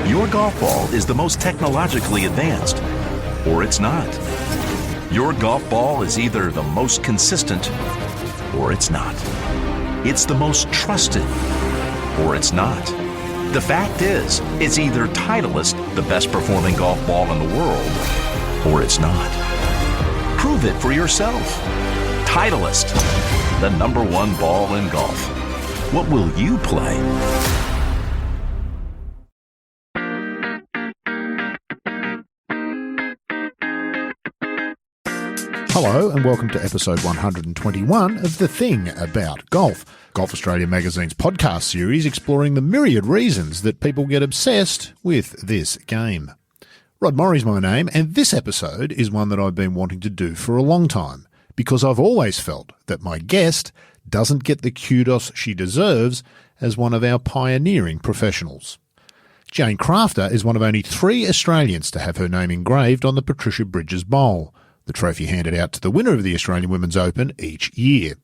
Your golf ball is the most technologically advanced, or it's not. Your golf ball is either the most consistent, or it's not. It's the most trusted, or it's not. The fact is, it's either Titleist, the best performing golf ball in the world, or it's not. Prove it for yourself. Titleist, the #1 ball in golf. What will you play? Hello and welcome to episode 121 of The Thing About Golf, Golf Australia magazine's podcast series exploring the myriad reasons that people get obsessed with this game. Rod Morrie's my name, and this episode is one that I've been wanting to do for a long time, because I've always felt that my guest doesn't get the kudos she deserves as one of our pioneering professionals. Jane Crafter is one of only 3 Australians to have her name engraved on the Patricia Bridges Bowl, the trophy handed out to the winner of the Australian Women's Open each year.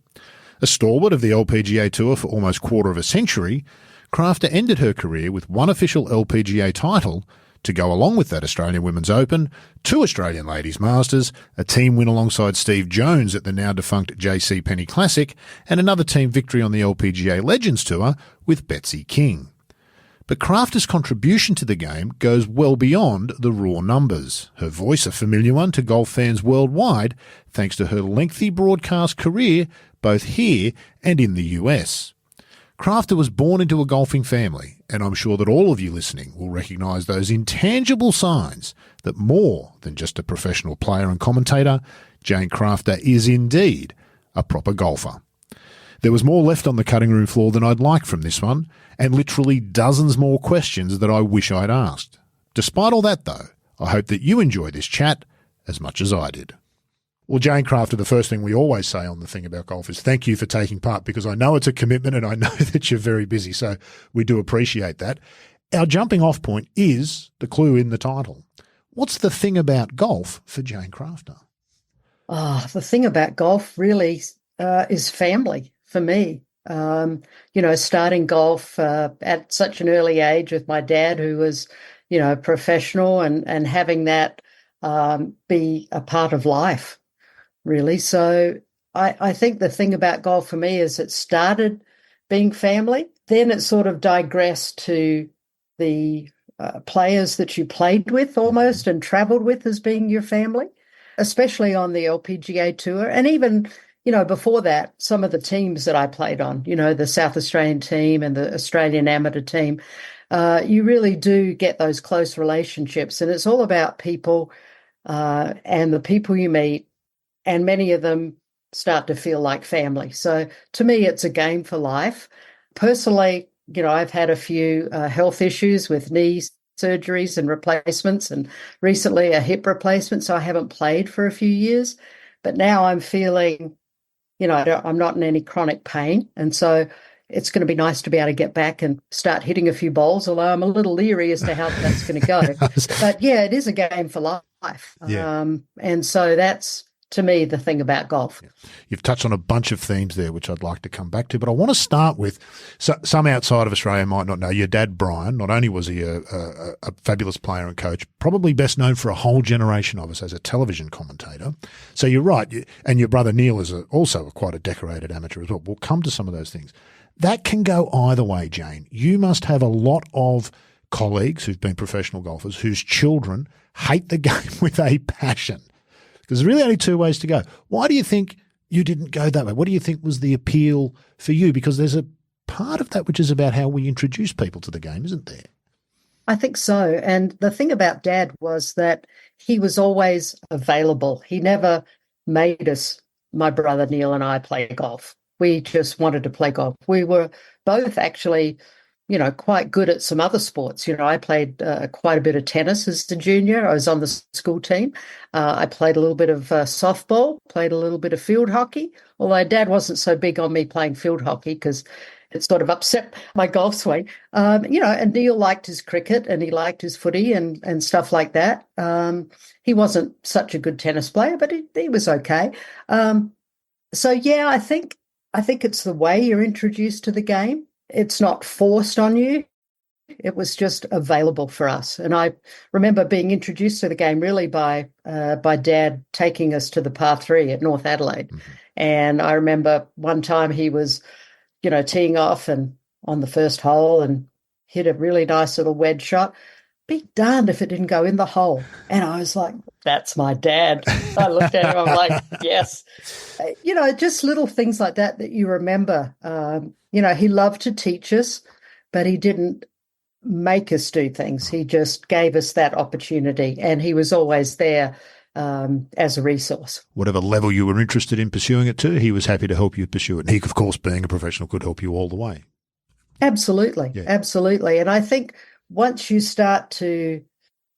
A stalwart of the LPGA Tour for almost quarter of a century, Crafter ended her career with 1 official LPGA title to go along with that Australian Women's Open, 2 Australian Ladies Masters, a team win alongside Steve Jones at the now-defunct JC Penney Classic, and another team victory on the LPGA Legends Tour with Betsy King. But Crafter's contribution to the game goes well beyond the raw numbers. Her voice a familiar one to golf fans worldwide, thanks to her lengthy broadcast career both here and in the US. Crafter was born into a golfing family, and I'm sure that all of you listening will recognise those intangible signs that more than just a professional player and commentator, Jane Crafter is indeed a proper golfer. There was more left on the cutting room floor than I'd like from this one, and literally dozens more questions that I wish I'd asked. Despite all that, though, I hope that you enjoy this chat as much as I did. Well, Jane Crafter, the first thing we always say on The Thing About Golf is thank you for taking part, because I know it's a commitment and I know that you're very busy, so we do appreciate that. Our jumping off point is the clue in the title. What's the thing about golf for Jane Crafter? The thing about golf really is family. For me, starting golf at such an early age with my dad, who was, professional, and having that be a part of life, really. So I think the thing about golf for me is it started being family. Then it sort of digressed to the players that you played with almost and travelled with as being your family, especially on the LPGA Tour. And even before that, some of the teams that I played on, the South Australian team and the Australian amateur team, you really do get those close relationships. And it's all about people and the people you meet, and many of them start to feel like family. So to me, it's a game for life. Personally, I've had a few health issues with knee surgeries and replacements, and recently a hip replacement, so I haven't played for a few years. But now I'm feeling I'm not in any chronic pain. And so it's going to be nice to be able to get back and start hitting a few balls, although I'm a little leery as to how that's going to go. But yeah, it is a game for life. Yeah. And so that's, to me, the thing about golf. You've touched on a bunch of themes there, which I'd like to come back to, but I want to start with some outside of Australia might not know. Your dad, Brian, not only was he a fabulous player and coach, probably best known for a whole generation of us as a television commentator. So you're right. And your brother Neil is also quite a decorated amateur as well. We'll come to some of those things. That can go either way, Jane. You must have a lot of colleagues who've been professional golfers whose children hate the game with a passion. There's really only 2 ways to go. Why do you think you didn't go that way? What do you think was the appeal for you? Because there's a part of that which is about how we introduce people to the game, isn't there? I think so. And the thing about Dad was that he was always available. He never made us, my brother Neil and I, play golf. We just wanted to play golf. We were both actually quite good at some other sports. I played quite a bit of tennis as a junior. I was on the school team. I played a little bit of softball, played a little bit of field hockey, although Dad wasn't so big on me playing field hockey because it sort of upset my golf swing. And Neil liked his cricket and he liked his footy and stuff like that. He wasn't such a good tennis player, but he was okay. So, yeah, I think it's the way you're introduced to the game. It's not forced on you. it was just available for us. And I remember being introduced to the game really by Dad taking us to the par 3 at North Adelaide. Mm-hmm. And I remember one time he was, teeing off and on the first hole and hit a really nice little wedge shot. Be darned if it didn't go in the hole. And I was like, that's my dad. I looked at him, I'm like, yes. Just little things like that you remember. He loved to teach us, but he didn't make us do things. He just gave us that opportunity, and he was always there as a resource. Whatever level you were interested in pursuing it to, he was happy to help you pursue it. And he, of course, being a professional, could help you all the way. Absolutely. Yeah. Absolutely. And I think once you start to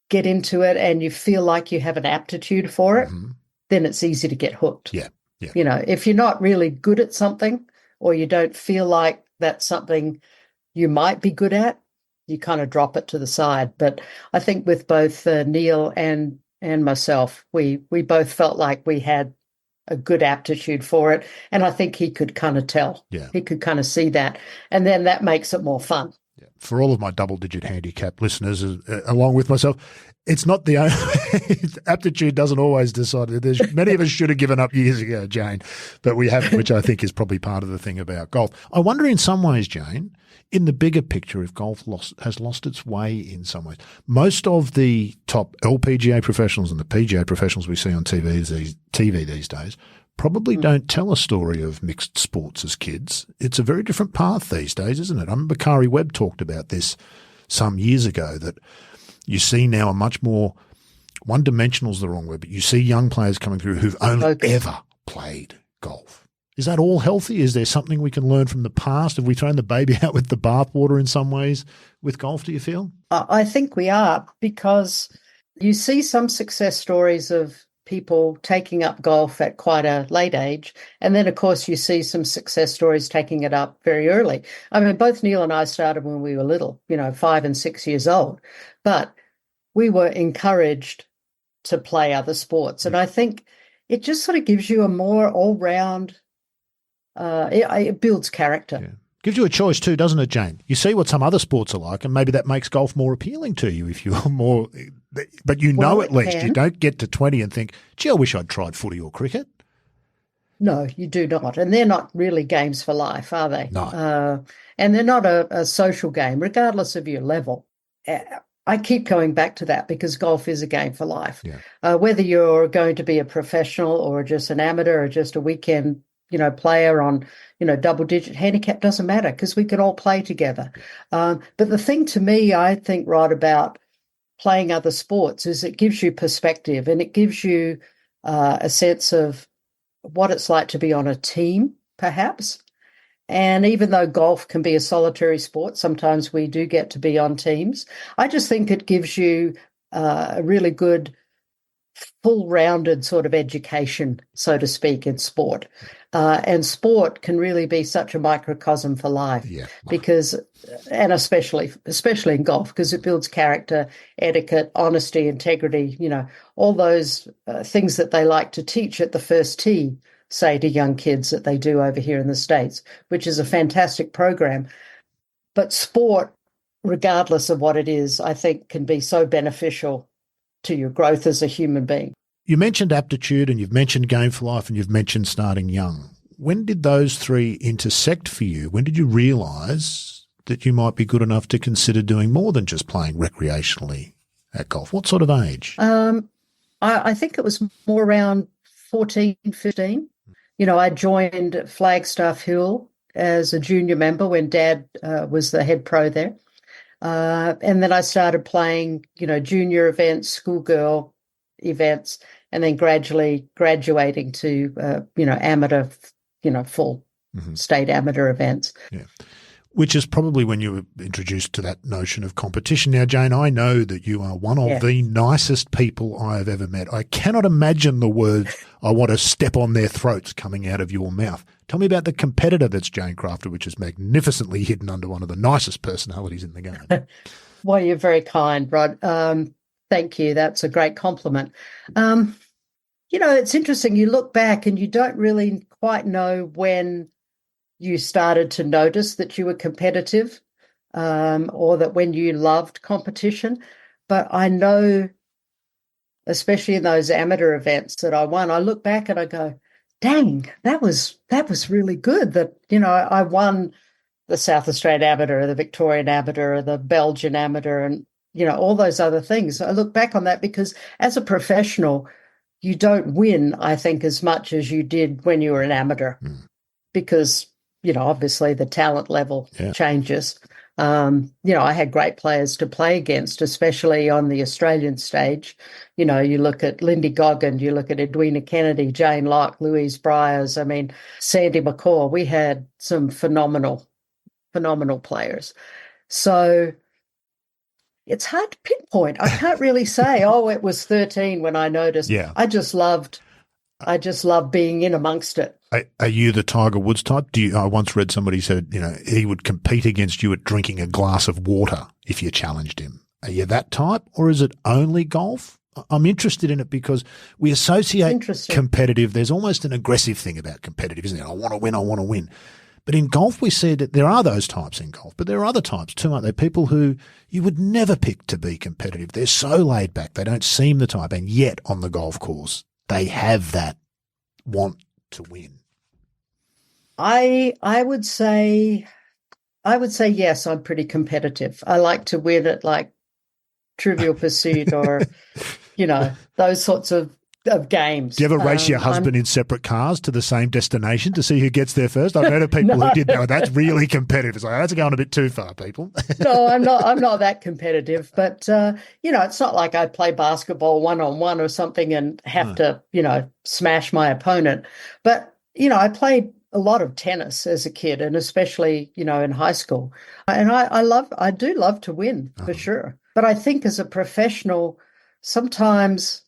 get into it and you feel like you have an aptitude for it, Mm-hmm. then it's easy to get hooked. Yeah. If you're not really good at something, or you don't feel like that's something you might be good at, you kind of drop it to the side. But I think with both Neil and myself, we both felt like we had a good aptitude for it. And I think he could kind of tell. Yeah. He could kind of see that. And then that makes it more fun. Yeah. For all of my double-digit handicap listeners, along with myself, it's not the only aptitude doesn't always decide. Many of us should have given up years ago, Jane, but we haven't, which I think is probably part of the thing about golf. I wonder in some ways, Jane, in the bigger picture, if golf has lost its way in some ways. Most of the top LPGA professionals and the PGA professionals we see on TV these days probably don't tell a story of mixed sports as kids. It's a very different path these days, isn't it? I remember Kari Webb talked about this some years ago, that you see now a much more one-dimensional is the wrong word, but you see young players coming through who've only ever played golf. Is that all healthy? Is there something we can learn from the past? Have we thrown the baby out with the bathwater in some ways with golf, do you feel? I think we are, because you see some success stories of people taking up golf at quite a late age. And then, of course, you see some success stories taking it up very early. I mean, both Neil and I started when we were little, 5 and 6 years old, but we were encouraged to play other sports. And I think it just sort of gives you a more all-round, it builds character. Yeah. Gives you a choice too, doesn't it, Jane? You see what some other sports are like, and maybe that makes golf more appealing to you if you're more – but at least you don't get to 20 and think, gee, I wish I'd tried footy or cricket. No, you do not. And they're not really games for life, are they? No. And they're not a social game, regardless of your level. I keep going back to that because golf is a game for life. Yeah. Whether you're going to be a professional or just an amateur or just a weekend player on, double-digit handicap, doesn't matter, because we can all play together. But the thing to me, I think, Rod, about playing other sports is it gives you perspective, and it gives you a sense of what it's like to be on a team, perhaps. And even though golf can be a solitary sport, sometimes we do get to be on teams. I just think it gives you a really good, full-rounded sort of education, so to speak, in sport. And sport can really be such a microcosm for life, because, and especially in golf, because it builds character, etiquette, honesty, integrity, all those things that they like to teach at the first tee, say, to young kids that they do over here in the States, which is a fantastic program. But sport, regardless of what it is, I think can be so beneficial to your growth as a human being. You mentioned aptitude, and you've mentioned game for life, and you've mentioned starting young. When did those three intersect for you? When did you realise that you might be good enough to consider doing more than just playing recreationally at golf? What sort of age? I think it was more around 14, 15. I joined Flagstaff Hill as a junior member when Dad was the head pro there. And then I started playing, junior events, schoolgirl events, and then gradually graduating to, amateur, full state amateur events. Yeah. Which is probably when you were introduced to that notion of competition. Now, Jane, I know that you are one of the nicest people I have ever met. I cannot imagine the words, I want to step on their throats, coming out of your mouth. Tell me about the competitor that's Jane Crafter, which is magnificently hidden under one of the nicest personalities in the game. Well, you're very kind, Rod. Thank you. That's a great compliment. It's interesting. You look back and you don't really quite know when you started to notice that you were competitive. or that when you loved competition. But I know, especially in those amateur events that I won, I look back and I go, dang, that was really good. That, I won the South Australian Amateur, the Victorian Amateur, the Belgian Amateur, and, all those other things. I look back on that because as a professional, you don't win, I think, as much as you did when you were an amateur because, obviously the talent level changes. I had great players to play against, especially on the Australian stage. You look at Lindy Goggin, you look at Edwina Kennedy, Jane Locke, Louise Bryers, Sandy McCaw. We had some phenomenal players. So it's hard to pinpoint. I can't really say, it was 13 when I noticed. Yeah. I just loved being in amongst it. Are you the Tiger Woods type? I once read somebody said, he would compete against you at drinking a glass of water if you challenged him. Are you that type, or is it only golf? I'm interested in it because we associate competitive. There's almost an aggressive thing about competitive, isn't there? I want to win. But in golf, we said that there are those types in golf, but there are other types too, aren't there? People who you would never pick to be competitive. They're so laid back. They don't seem the type. And yet on the golf course, they have that want to win. I would say yes, I'm pretty competitive. I like to win at like Trivial Pursuit or, those sorts of games. Do you ever race your husband in separate cars to the same destination to see who gets there first? I've heard of people who did that. That's really competitive. It's like, that's going a bit too far, people. No, I'm not that competitive. But, it's not like I play basketball one-on-one or something and have to, smash my opponent. But, I played a lot of tennis as a kid and especially, in high school. And I do love to win for sure. But I think as a professional, sometimes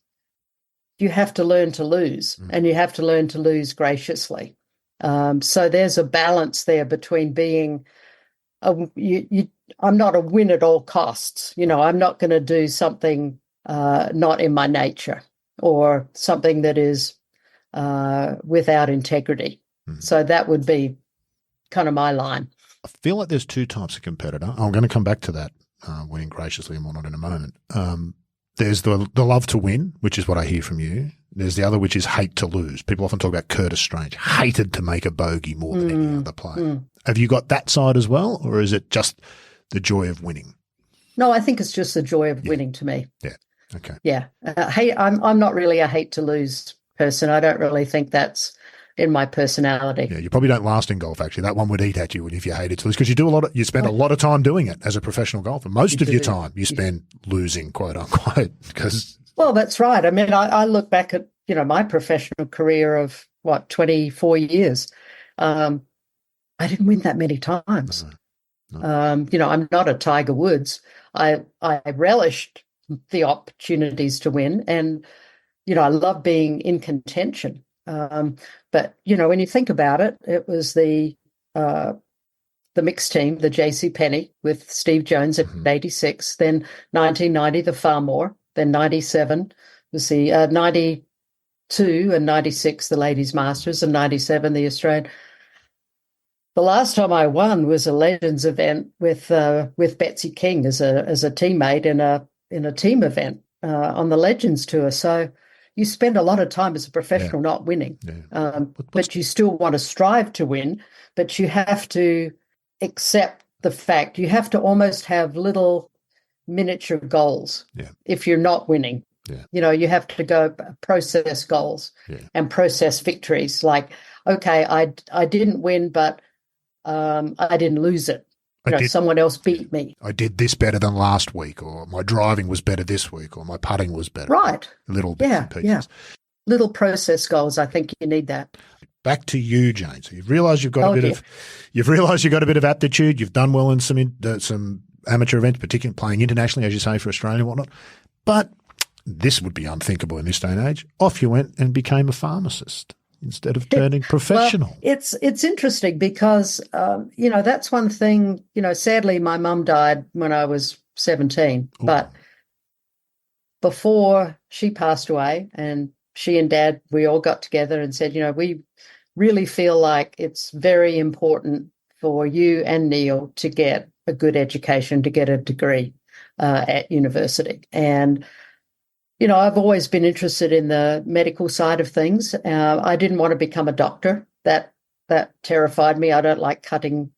you have to learn to lose and you have to learn to lose graciously. So there's a balance there between being I'm not a win at all costs. I'm not going to do something not in my nature or something that is without integrity. So that would be kind of my line. I feel like there's two types of competitor. I'm going to come back to that, winning graciously and whatnot in a moment. There's the love to win, which is what I hear from you. There's the other, which is hate to lose. People often talk about Curtis Strange, hated to make a bogey more than any other player. Have you got that side as well, or is it just the joy of winning? No, I think it's just the joy of winning to me. Yeah. Okay. Yeah. I'm not really a hate to lose person. I don't really think that's in my personality. Yeah, you probably don't last in golf, actually. That one would eat at you if you hated to lose, because you spend a lot of time doing it as a professional golfer. Most of your time you spend losing, quote unquote, because... Well, that's right. I look back at, my professional career of 24 years. I didn't win that many times. No. I'm not a Tiger Woods. I relished the opportunities to win and, I love being in contention. But, when you think about it, it was the mixed team, the J.C. Penney with Steve Jones at 86, then 1990, the Farmore, then 97 was the 92 and 96, the Ladies Masters, and 97, the Australian. The last time I won was a Legends event with Betsy King as a teammate in a team event on the Legends Tour. So you spend a lot of time as a professional not winning, but you still want to strive to win, but you have to accept the fact you have to almost have little miniature goals if you're not winning. Yeah. You have to go process goals and process victories. Like, okay, I didn't win, but I didn't lose it. Someone else beat me. I did this better than last week, or my driving was better this week, or my putting was better. Right. Little bits and pieces. Yeah. Little process goals. I think you need that. Back to you, Jane. So you've realised you've got a bit of aptitude. You've done well in some amateur events, particularly playing internationally, as you say, for Australia and whatnot. But this would be unthinkable in this day and age. Off you went and became a pharmacist instead of turning professional. Well, it's interesting because, that's one thing, sadly my mum died when I was 17, but before she passed away and she and Dad, we all got together and said, we really feel like it's very important for you and Neil to get a good education to get a degree at university. And I've always been interested in the medical side of things. I didn't want to become a doctor. That terrified me. I don't like cutting,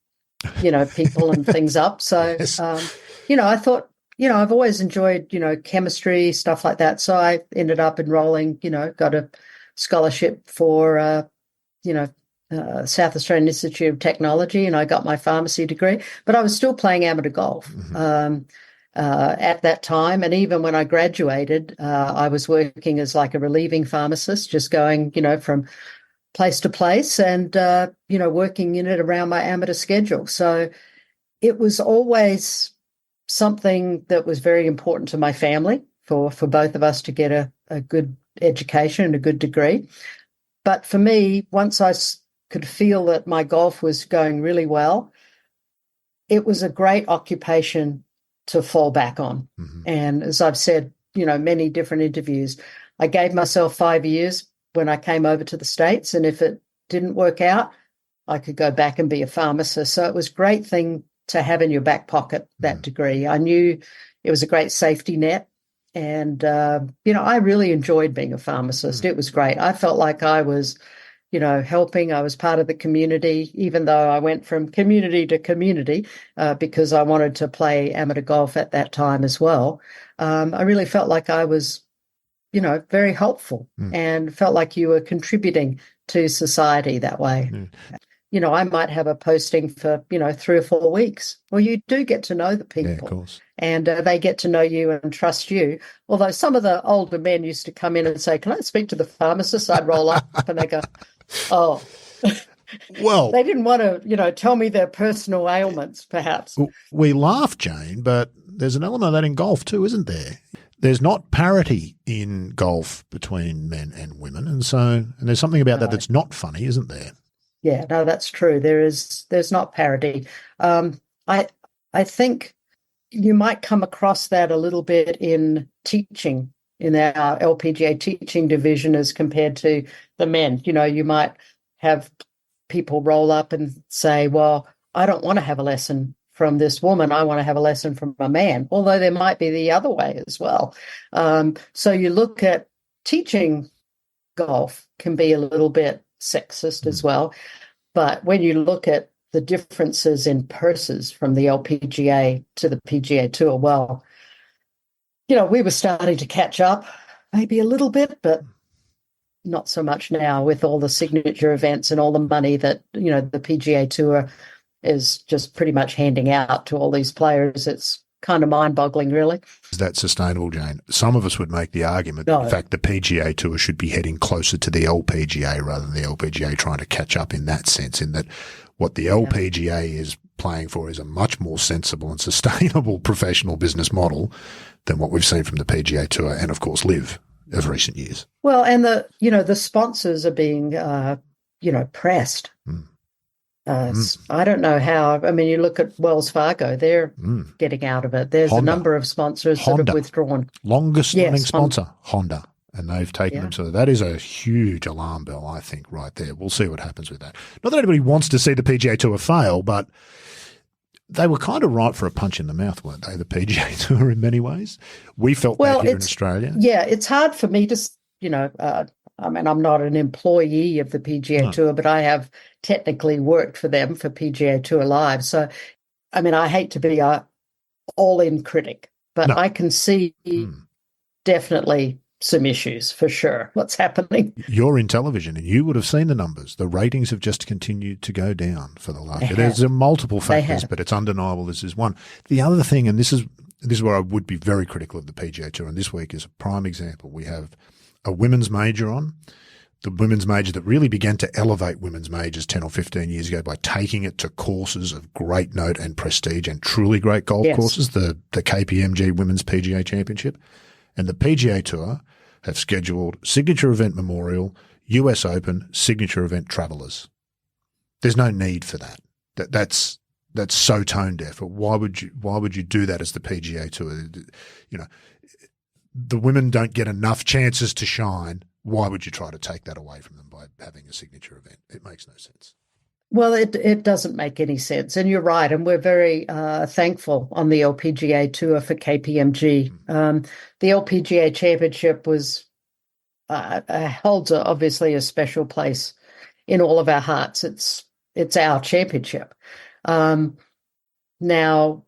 people and things up. So, Yes. I thought, I've always enjoyed, chemistry, stuff like that. So I ended up enrolling, got a scholarship for, South Australian Institute of Technology, and I got my pharmacy degree. But I was still playing amateur golf. At that time. And even when I graduated, I was working as like a relieving pharmacist, just going, from place to place and, working in it around my amateur schedule. So it was always something that was very important to my family for both of us to get a good education and a good degree. But for me, once I could feel that my golf was going really well, it was a great occupation to fall back on. And as I've said, many different interviews, I gave myself 5 years when I came over to the States. And if it didn't work out, I could go back and be a pharmacist. So it was a great thing to have in your back pocket, that degree. I knew it was a great safety net. And, I really enjoyed being a pharmacist. It was great. I felt like I was, helping. I was part of the community, even though I went from community to community because I wanted to play amateur golf at that time as well. I really felt like I was, very helpful and felt like you were contributing to society that way. I might have a posting for, 3 or 4 weeks. Well, you do get to know the people. Yeah, of course. And they get to know you and trust you. Although some of the older men used to come in and say, "Can I speak to the pharmacist?" I'd roll up and they go, "Oh." Well, they didn't want to, tell me their personal ailments, perhaps. we laugh, Jane, but there's an element of that in golf too, isn't there? There's not parity in golf between men and women. And there's something about that that's not funny, isn't there? Yeah, no, that's true. There's not parity. I think you might come across that a little bit in teaching, in our LPGA teaching division as compared to the men. You might have people roll up and say, "Well, I don't want to have a lesson from this woman. I want to have a lesson from a man," although there might be the other way as well. So you look at teaching golf can be a little bit sexist as well. But when you look at the differences in purses from the LPGA to the PGA Tour, well, we were starting to catch up maybe a little bit, but not so much now with all the signature events and all the money that, the PGA Tour is just pretty much handing out to all these players. It's kind of mind-boggling, really. Is that sustainable, Jane? Some of us would make the argument that, in fact, the PGA Tour should be heading closer to the LPGA rather than the LPGA trying to catch up in that sense, in that what the LPGA is playing for is a much more sensible and sustainable professional business model than what we've seen from the PGA Tour and, of course, LIV of recent years. Well, and the sponsors are being, pressed. I don't know how. I mean, you look at Wells Fargo, they're getting out of it. There's Honda. a number of sponsors that have withdrawn. Longest running sponsor, Honda. And they've taken them. So that is a huge alarm bell, I think, right there. We'll see what happens with that. Not that anybody wants to see the PGA Tour fail, but they were kind of ripe for a punch in the mouth, weren't they, the PGA Tour in many ways? We felt that here in Australia. Yeah, it's hard for me to, I'm not an employee of the PGA Tour, but I have technically worked for them for PGA Tour Live. So, I hate to be a all-in critic, but I can see definitely some issues for sure. What's happening? You're in television and you would have seen the numbers. The ratings have just continued to go down for the last year. There's multiple factors, but it's undeniable this is one. The other thing, and this is where I would be very critical of the PGA Tour, and this week is a prime example. We have a women's major on, the women's major that really began to elevate women's majors 10 or 15 years ago by taking it to courses of great note and prestige and truly great golf courses, the KPMG Women's PGA Championship. And the PGA Tour have scheduled Signature Event Memorial, US Open, Signature Event Travelers. There's no need for that. That's so tone deaf. Why would you do that as the PGA Tour? The women don't get enough chances to shine. Why would you try to take that away from them by having a signature event? It makes no sense. Well, it doesn't make any sense, and you're right. And we're very thankful on the LPGA Tour for KPMG. The LPGA Championship was holds obviously a special place in all of our hearts. It's our championship. Now,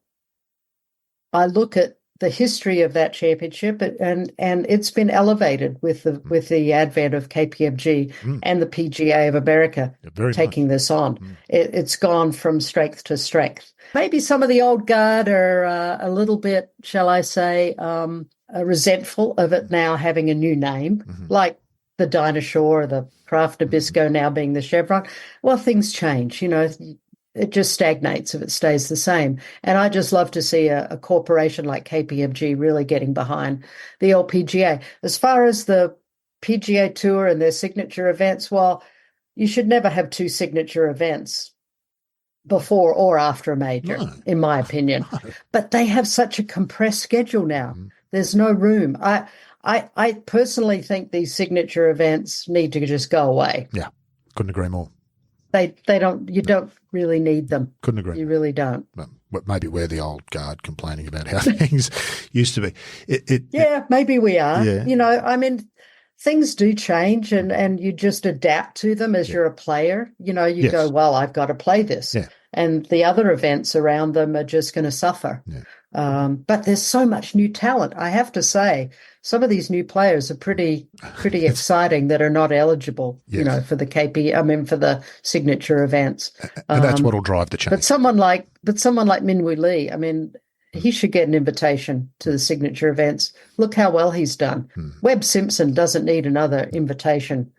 I look at the history of that championship, and it's been elevated with the advent of KPMG and the PGA of America taking this on. It's gone from strength to strength. Maybe some of the old guard are a little bit, shall I say, resentful of it now having a new name, like the Dinosaur or the Craft Nabisco now being the Chevron. Well, things change, it just stagnates if it stays the same. And I just love to see a corporation like KPMG really getting behind the LPGA. As far as the PGA Tour and their signature events, well, you should never have two signature events before or after a major, in my opinion. But they have such a compressed schedule now. There's no room. I personally think these signature events need to just go away. Yeah, couldn't agree more. You don't really need them. Couldn't agree. You really don't. Well, maybe we're the old guard complaining about how things used to be. Maybe we are. Yeah. I mean, things do change and you just adapt to them as you're a player. You go, well, I've got to play this. Yeah. And the other events around them are just going to suffer. Yeah. But there's so much new talent. I have to say, some of these new players are pretty exciting that are not eligible, for the for the signature events. And that's what'll drive the change. But someone like Minwoo Lee, I mean, he should get an invitation to the signature events. Look how well he's done. Webb Simpson doesn't need another invitation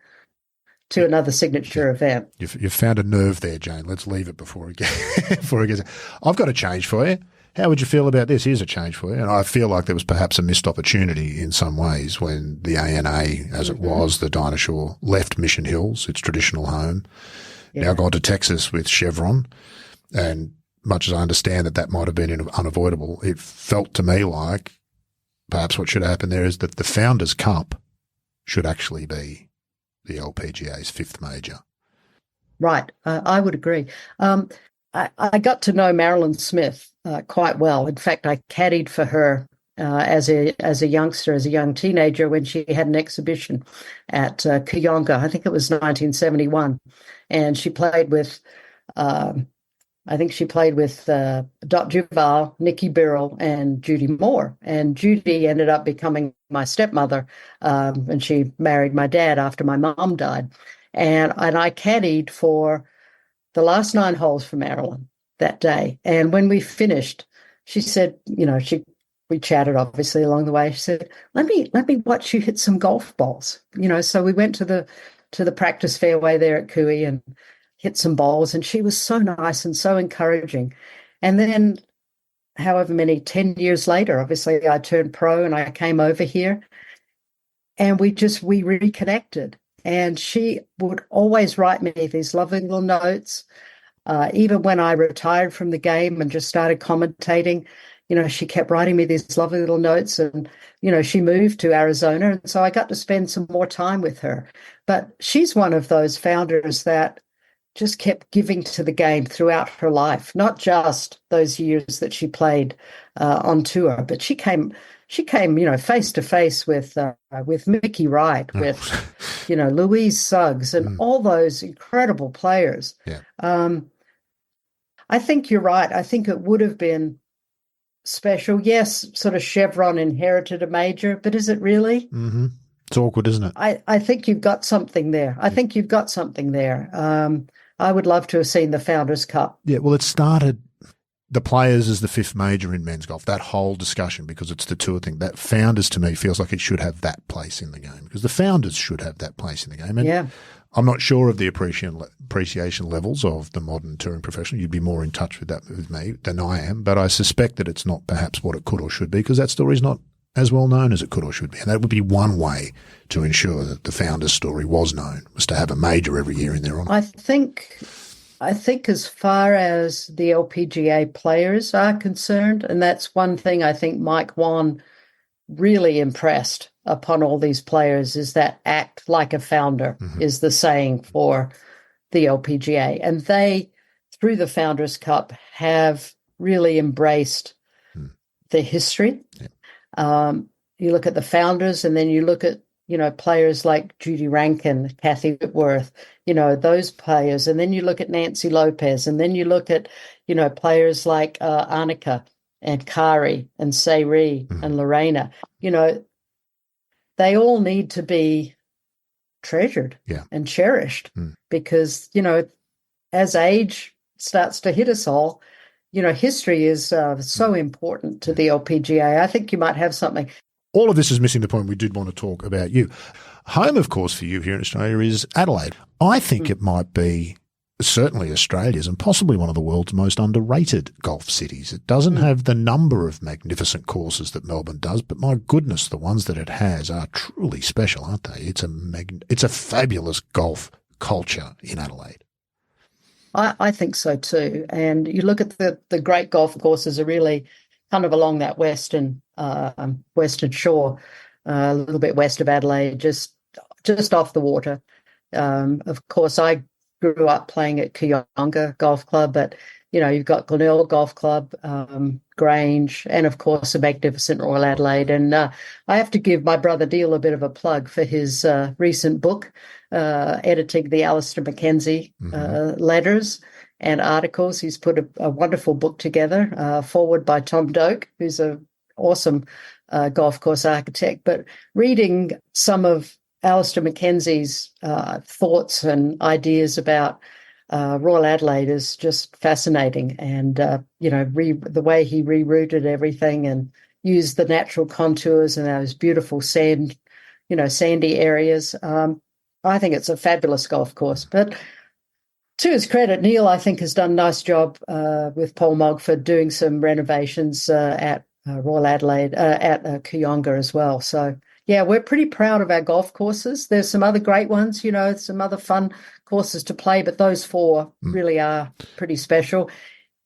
to another signature event. You've found a nerve there, Jane. Let's leave it before it gets. I've got a change for you. How would you feel about this? Here's a change for you. And I feel like there was perhaps a missed opportunity in some ways when the ANA, as it was, the Dinosaur, left Mission Hills, its traditional home, now gone to Texas with Chevron. And much as I understand that might have been unavoidable, it felt to me like perhaps what should happen there is that the Founders Cup should actually be the LPGA's fifth major. Right. I would agree. I got to know Marilyn Smith quite well. In fact, I caddied for her as a youngster, as a young teenager, when she had an exhibition at Kayonga. I think it was 1971, and she played with. I think she played with Dot Duval, Nikki Birrell, and Judy Moore. And Judy ended up becoming my stepmother, and she married my dad after my mom died. And I caddied for the last 9 holes for Marilyn that day. And when we finished, she said, we chatted obviously along the way. She said, let me watch you hit some golf balls. So we went to the practice fairway there at Cooey and hit some balls. And she was so nice and so encouraging. And then however many, 10 years later, obviously I turned pro and I came over here and we reconnected. And she would always write me these lovely little notes. Even when I retired from the game and just started commentating, she kept writing me these lovely little notes. And, she moved to Arizona. And so I got to spend some more time with her. But she's one of those founders that just kept giving to the game throughout her life, not just those years that she played on tour, but she came face to face with Mickey Wright, with Louise Suggs, and all those incredible players. Yeah. I think you're right. I think it would have been special. Yes, sort of Chevron inherited a major, but is it really? Mm-hmm. It's awkward, isn't it? I think you've got something there. I would love to have seen the Founders Cup. Yeah, well, it started the Players as the fifth major in men's golf, that whole discussion, because it's the tour thing. That Founders, to me, feels like it should have that place in the game, because the Founders should have that place in the game. And I'm not sure of the appreciation levels of the modern touring professional. You'd be more in touch with that with me than I am, but I suspect that it's not perhaps what it could or should be, because that story's not as well known as it could or should be. And that would be one way to ensure that the Founders story was known, was to have a major every year in their honour. I think as far as the LPGA players are concerned, and that's one thing I think Mike Whan really impressed upon all these players, is that act like a founder is the saying for the LPGA. And they, through the Founders Cup, have really embraced the history. Yeah. You look at the founders, and then you look at, players like Judy Rankin, Kathy Whitworth, those players. And then you look at Nancy Lopez, and then you look at, players like Annika and Kari and Sayri and Lorena. They all need to be treasured and cherished because, as age starts to hit us all, history is so important to the LPGA. I think you might have something. All of this is missing the point we did want to talk about you. Home, of course, for you here in Australia is Adelaide. I think it might be certainly Australia's and possibly one of the world's most underrated golf cities. It doesn't have the number of magnificent courses that Melbourne does, but my goodness, the ones that it has are truly special, aren't they? It's a fabulous golf culture in Adelaide. I think so too. And you look at the great golf courses are really kind of along that western shore, a little bit west of Adelaide, just off the water. Of course, I grew up playing at Kooyonga Golf Club, but you've got Glenelg Golf Club, Grange, and of course the magnificent Royal Adelaide. And I have to give my brother Neil a bit of a plug for his recent book, editing the Alister Mackenzie letters and articles. He's put a wonderful book together, forward by Tom Doak, who's an awesome golf course architect. But reading some of Alister Mackenzie's thoughts and ideas about Royal Adelaide is just fascinating. And, the way he rerouted everything and used the natural contours and those beautiful sandy areas. I think it's a fabulous golf course. But to his credit, Neil, I think, has done a nice job with Paul Mogford doing some renovations at Royal Adelaide, at Kooyonga as well. So, yeah, we're pretty proud of our golf courses. There's some other great ones, some other fun courses to play, but those four really are pretty special.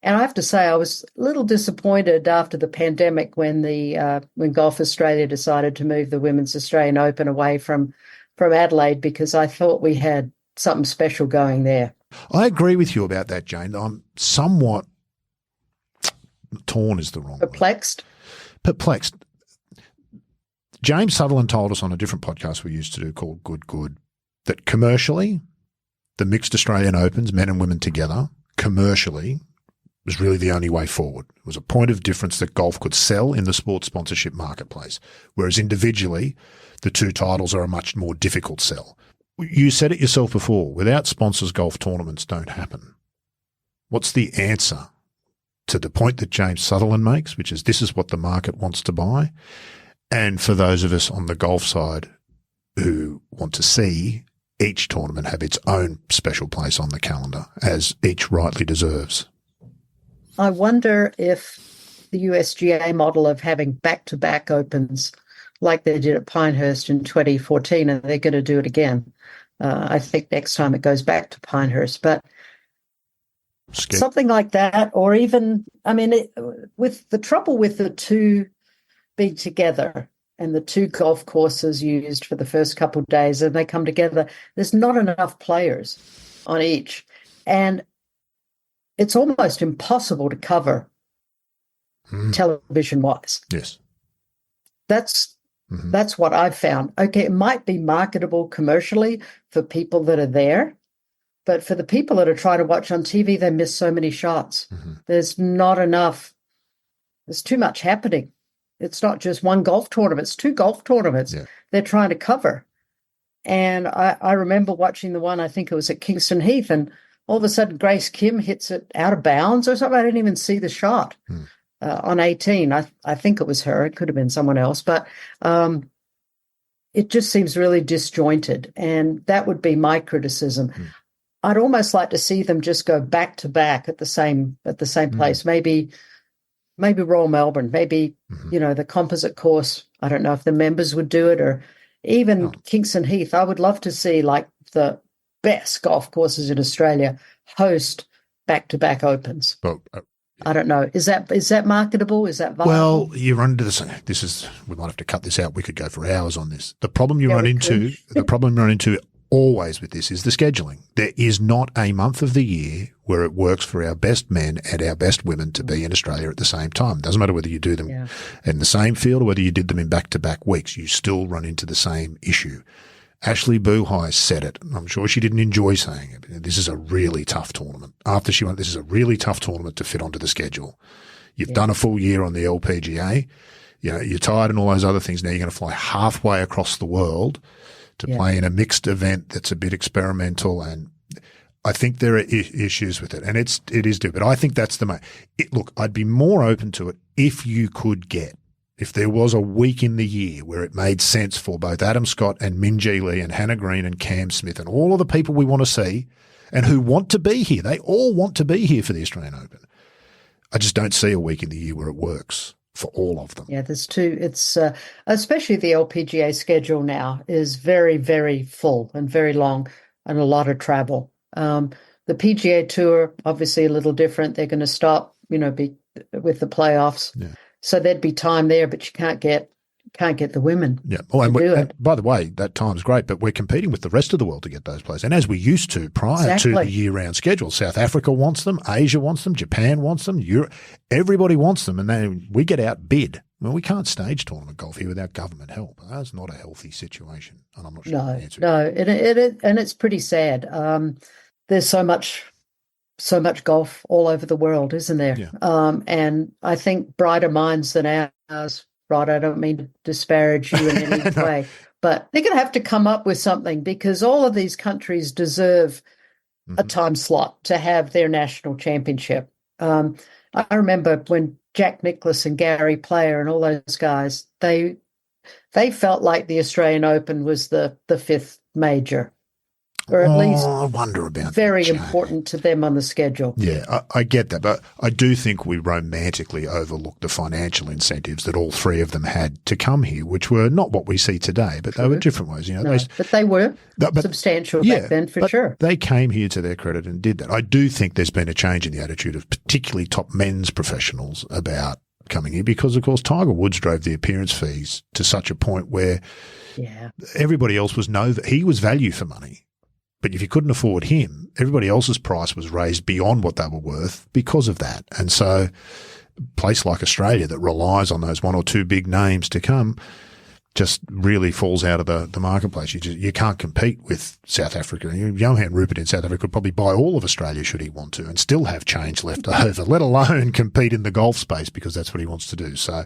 And I have to say, I was a little disappointed after the pandemic when Golf Australia decided to move the Women's Australian Open away from Adelaide, because I thought we had something special going there. I agree with you about that, Jane. I'm somewhat torn is the wrong Perplexed? word. Perplexed. James Sutherland told us on a different podcast we used to do called Good, that commercially, the mixed Australian Opens, men and women together, commercially, was really the only way forward. It was a point of difference that golf could sell in the sports sponsorship marketplace, whereas individually, the two titles are a much more difficult sell. You said it yourself before, without sponsors, golf tournaments don't happen. What's the answer to the point that James Sutherland makes, which is this is what the market wants to buy? And for those of us on the golf side who want to see each tournament have its own special place on the calendar, as each rightly deserves. I wonder if the USGA model of having back-to-back Opens, like they did at Pinehurst in 2014, and they're going to do it again. I think next time it goes back to Pinehurst. But something like that, or even, with the trouble with the two being together and the two golf courses used for the first couple of days, and they come together, there's not enough players on each. And it's almost impossible to cover television-wise. Yes. That's what I've found. Okay, it might be marketable commercially for people that are there, but for the people that are trying to watch on TV, they miss so many shots. There's not enough. There's too much happening. It's not just one golf tournament. It's two golf tournaments they're trying to cover. And I remember watching the one, I think it was at Kingston Heath, and all of a sudden Grace Kim hits it out of bounds or something. I didn't even see the shot on 18. I think it was her. It could have been someone else. But it just seems really disjointed. And that would be my criticism. I'd almost like to see them just go back to back at the same place. Maybe Royal Melbourne, maybe, the composite course. I don't know if the members would do it, or even Kingston Heath. I would love to see like the best golf courses in Australia host back-to-back Opens. Well, I don't know. Is that marketable? Is that viable? Well, you run into this. We might have to cut this out. We could go for hours on this. The problem you run into always with this is the scheduling. There is not a month of the year where it works for our best men and our best women to be in Australia at the same time. Doesn't matter whether you do them in the same field or whether you did them in back-to-back weeks. You still run into the same issue. Ashley Buhai said it. I'm sure she didn't enjoy saying it. This is a really tough tournament. After she went, this is a really tough tournament to fit onto the schedule. You've done a full year on the LPGA. You know, you're tired and all those other things. Now you're going to fly halfway across the world to play in a mixed event that's a bit experimental, and I think there are issues with it, and it is due. But I think that's the look. I'd be more open to it if there was a week in the year where it made sense for both Adam Scott and Minjee Lee and Hannah Green and Cam Smith and all of the people we want to see and who want to be here. They all want to be here for the Australian Open. I just don't see a week in the year where it works for all of them. Yeah, there's two. It's especially the LPGA schedule now is very, very full and very long and a lot of travel. The PGA Tour, obviously a little different. They're going to stop, be with the playoffs. Yeah. So there'd be time there, but you can't get the women. Yeah. Oh, and by the way, that time's great, but we're competing with the rest of the world to get those players. And as we used to prior to the year-round schedule, South Africa wants them, Asia wants them, Japan wants them, Europe, everybody wants them, and then we get outbid. Well, we can't stage tournament golf here without government help. That's not a healthy situation, and I'm not sure the answer. No, and it's pretty sad. There's so much golf all over the world, isn't there? Yeah. And I think brighter minds than ours. Right, I don't mean to disparage you in any way, but they're going to have to come up with something because all of these countries deserve a time slot to have their national championship. I remember when Jack Nicklaus and Gary Player and all those guys, they felt like the Australian Open was the fifth major. Or at least I wonder about very important to them on the schedule. Yeah, I get that. But I do think we romantically overlooked the financial incentives that all three of them had to come here, which were not what we see today, but they were different ways. But they were substantial back then for sure. They came here to their credit and did that. I do think there's been a change in the attitude of particularly top men's professionals about coming here because, of course, Tiger Woods drove the appearance fees to such a point where everybody else he was value for money. But if you couldn't afford him, everybody else's price was raised beyond what they were worth because of that. And so a place like Australia that relies on those one or two big names to come just really falls out of the marketplace. You can't compete with South Africa. Johan Rupert in South Africa could probably buy all of Australia should he want to and still have change left over, let alone compete in the golf space because that's what he wants to do. So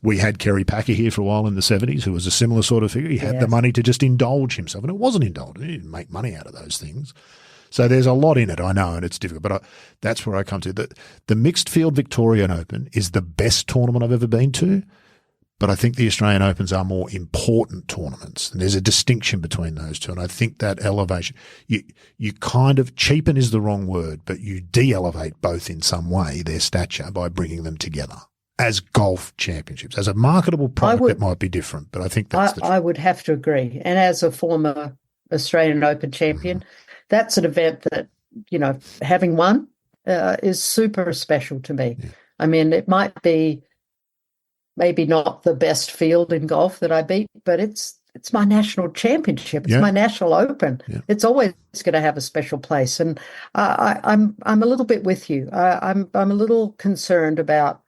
we had Kerry Packer here for a while in the 70s who was a similar sort of figure. He had the money to just indulge himself, and it wasn't indulgent. He didn't make money out of those things. So there's a lot in it, I know, and it's difficult. But that's where I come to. The Mixed Field Victorian Open is the best tournament I've ever been to. But I think the Australian Opens are more important tournaments, and there's a distinction between those two. And I think that elevation, you kind of cheapen is the wrong word, but you de-elevate both in some way their stature by bringing them together as golf championships. As a marketable product, it might be different, but I think that's the truth. I would have to agree. And as a former Australian Open champion, that's an event that, having won is super special to me. Yeah. I mean, it might be maybe not the best field in golf that I beat, but it's my national championship. It's my national Open. Yeah. It's always going to have a special place. And I'm a little bit with you. I'm a little concerned about,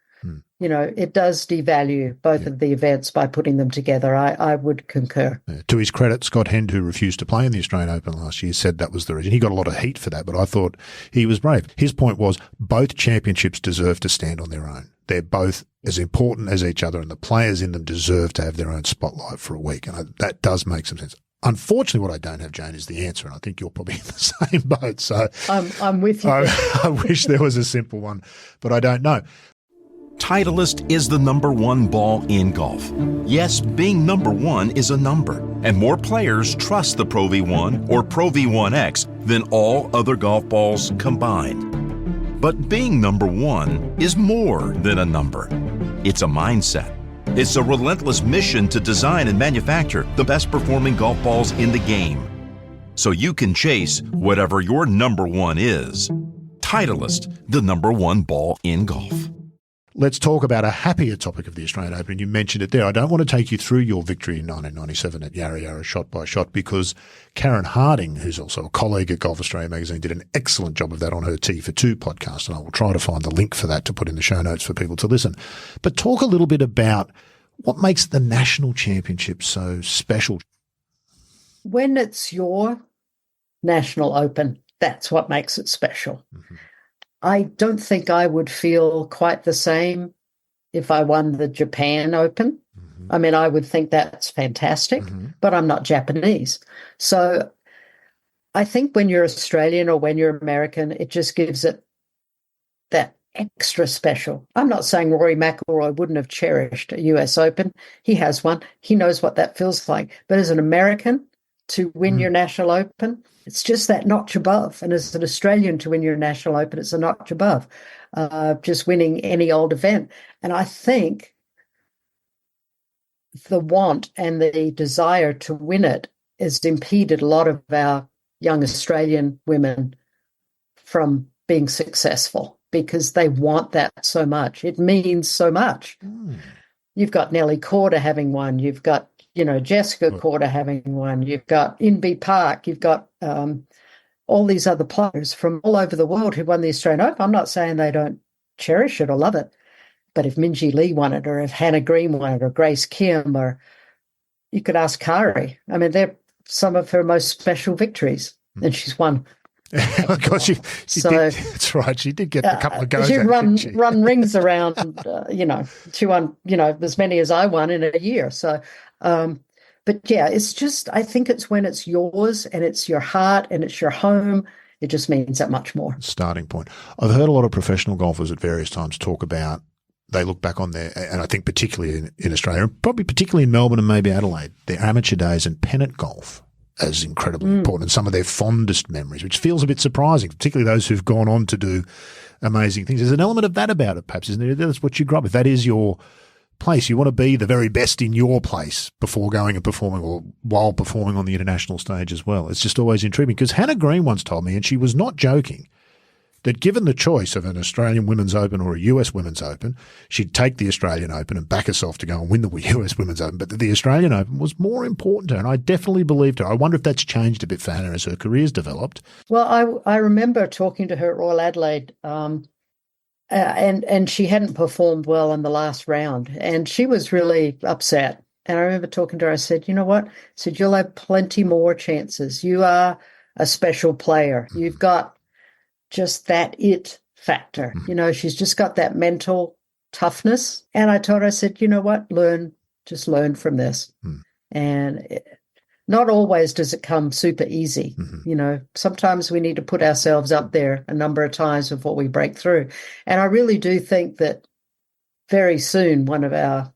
it does devalue both of the events by putting them together. I would concur. Yeah. To his credit, Scott Hend, who refused to play in the Australian Open last year, said that was the reason. He got a lot of heat for that, but I thought he was brave. His point was both championships deserve to stand on their own. They're both as important as each other, and the players in them deserve to have their own spotlight for a week. And that does make some sense. Unfortunately, what I don't have, Jane, is the answer, and I think you're probably in the same boat. So I'm with you. I wish there was a simple one, but I don't know. Titleist is the #1 ball in golf. Yes, being #1 is a number, and more players trust the Pro V1 or Pro V1X than all other golf balls combined. But being #1 is more than a number. It's a mindset. It's a relentless mission to design and manufacture the best performing golf balls in the game, so you can chase whatever your #1 is. Titleist, the #1 ball in golf. Let's talk about a happier topic of the Australian Open. You mentioned it there. I don't want to take you through your victory in 1997 at Yarra Yarra shot by shot because Karen Harding, who's also a colleague at Golf Australia magazine, did an excellent job of that on her T for Two podcast, and I will try to find the link for that to put in the show notes for people to listen. But talk a little bit about what makes the national championship so special. When it's your national open, that's what makes it special. Mm-hmm. I don't think I would feel quite the same if I won the Japan Open. Mm-hmm. I mean, I would think that's fantastic, but I'm not Japanese. So I think when you're Australian or when you're American, it just gives it that extra special. I'm not saying Rory McIlroy wouldn't have cherished a US Open. He has one. He knows what that feels like. But as an American, to win your national open, it's just that notch above. And as an Australian, to win your national open, it's a notch above, just winning any old event. And I think the want and the desire to win it has impeded a lot of our young Australian women from being successful because they want that so much. It means so much. You've got Nelly Korda having won. You've got Jessica Korda having won. You've got Inbee Park. You've got all these other players from all over the world who won the Australian Open. I'm not saying they don't cherish it or love it, but if Minjee Lee won it, or if Hannah Green won it, or Grace Kim, or you could ask Kari. I mean, they're some of her most special victories, and she's won. Of course, she did. That's right. She did get a couple of goes. She run rings around. She won. As many as I won in a year. So, but yeah, it's just. I think it's when it's yours and it's your heart and it's your home. It just means that much more. Starting point. I've heard a lot of professional golfers at various times talk about. They look back on their, and I think particularly in Australia, probably particularly in Melbourne and maybe Adelaide, their amateur days and pennant golf as incredibly important, and some of their fondest memories, which feels a bit surprising, particularly those who've gone on to do amazing things. There's an element of that about it, perhaps, isn't there? That's what you grew up with. That is your place. You want to be the very best in your place before going and performing, or while performing on the international stage as well. It's just always intriguing, because Hannah Green once told me, and she was not joking, that given the choice of an Australian Women's Open or a US Women's Open, she'd take the Australian Open and back herself to go and win the US Women's Open, but that the Australian Open was more important to her, and I definitely believed her. I wonder if that's changed a bit for Hannah as her career's developed. Well, I remember talking to her at Royal Adelaide, and she hadn't performed well in the last round, and she was really upset. And I remember talking to her, I said, you know what? I said, you'll have plenty more chances. You are a special player. You've got just that it factor. She's just got that mental toughness. And I told her, I said, you know what? Just learn from this. And not always does it come super easy. Sometimes we need to put ourselves up there a number of times before we break through. And I really do think that very soon one of our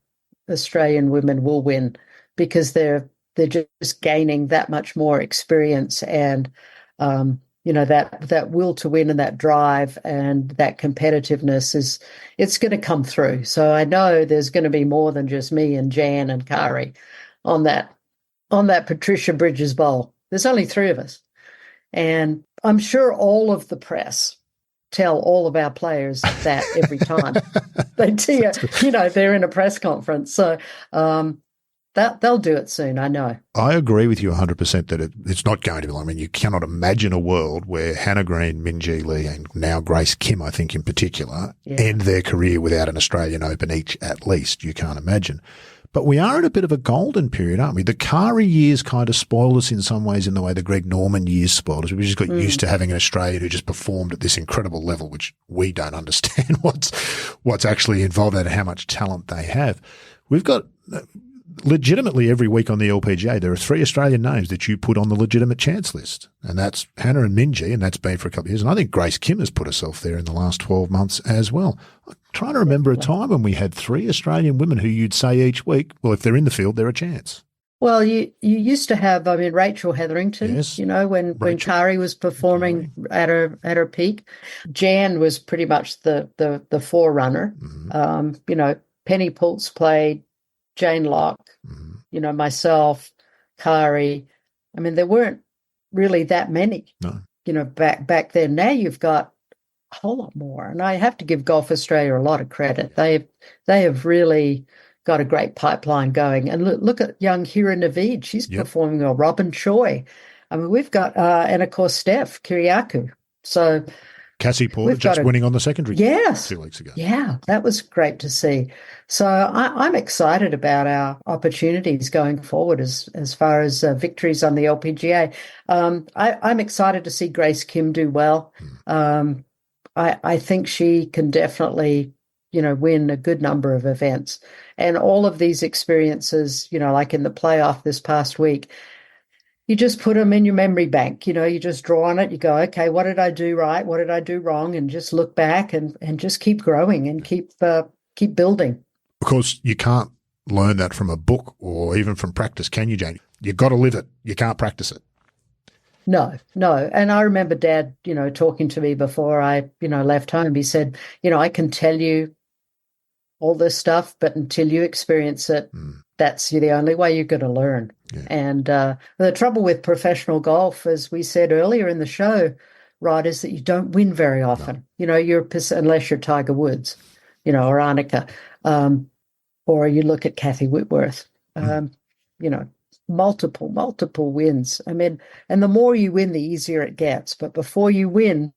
Australian women will win, because they're just gaining that much more experience and, that will to win and that drive and that competitiveness it's going to come through. So I know there's going to be more than just me and Jan and Kari on that Patricia Bridges Bowl. There's only three of us. And I'm sure all of the press tell all of our players that every time they see they're in a press conference. So, they'll do it soon, I know. I agree with you 100% that it's not going to be long. I mean, you cannot imagine a world where Hannah Green, Minjee Lee, and now Grace Kim, I think in particular, end their career without an Australian Open each at least. You can't imagine. But we are in a bit of a golden period, aren't we? The Kari years kind of spoiled us in some ways in the way the Greg Norman years spoiled us. We just got used to having an Australian who just performed at this incredible level, which we don't understand what's actually involved and how much talent they have. We've got legitimately every week on the LPGA, there are three Australian names that you put on the legitimate chance list, and that's Hannah and Minjee, and that's been for a couple of years. And I think Grace Kim has put herself there in the last 12 months as well. I'm trying to remember a time when we had three Australian women who you'd say each week, well, if they're in the field, they're a chance. Well, you used to have, Rachel Hetherington, yes, when Kari was performing at her peak. Jan was pretty much the forerunner. Penny Poultz played, Jane Locke, myself, Kari. I mean, there weren't really that many, back then. Now you've got a whole lot more. And I have to give Golf Australia a lot of credit. They have really got a great pipeline going. And look at young Hira Naveed. She's performing well. Robin Choi. I mean, we've got, and of course, Steph Kiriakou. So Cassie Porter just winning on the secondary 2 weeks ago. Yeah, that was great to see. So I'm excited about our opportunities going forward as far as victories on the LPGA. I'm excited to see Grace Kim do well. I think she can definitely, win a good number of events. And all of these experiences, like in the playoff this past week, you just put them in your memory bank. You just draw on it. You go, okay, what did I do right? What did I do wrong? And just look back and just keep growing and keep building. Of course, you can't learn that from a book or even from practice, can you, Jane? You've got to live it. You can't practice it. No. And I remember Dad, talking to me before I, left home. He said, I can tell you all this stuff, but until you experience it, that's the only way you're going to learn. Yeah. And the trouble with professional golf, as we said earlier in the show, Rod, is that you don't win very often. No. Unless you're Tiger Woods, or Annika, or you look at Kathy Whitworth, multiple wins. I mean, and the more you win, the easier it gets. But before you win,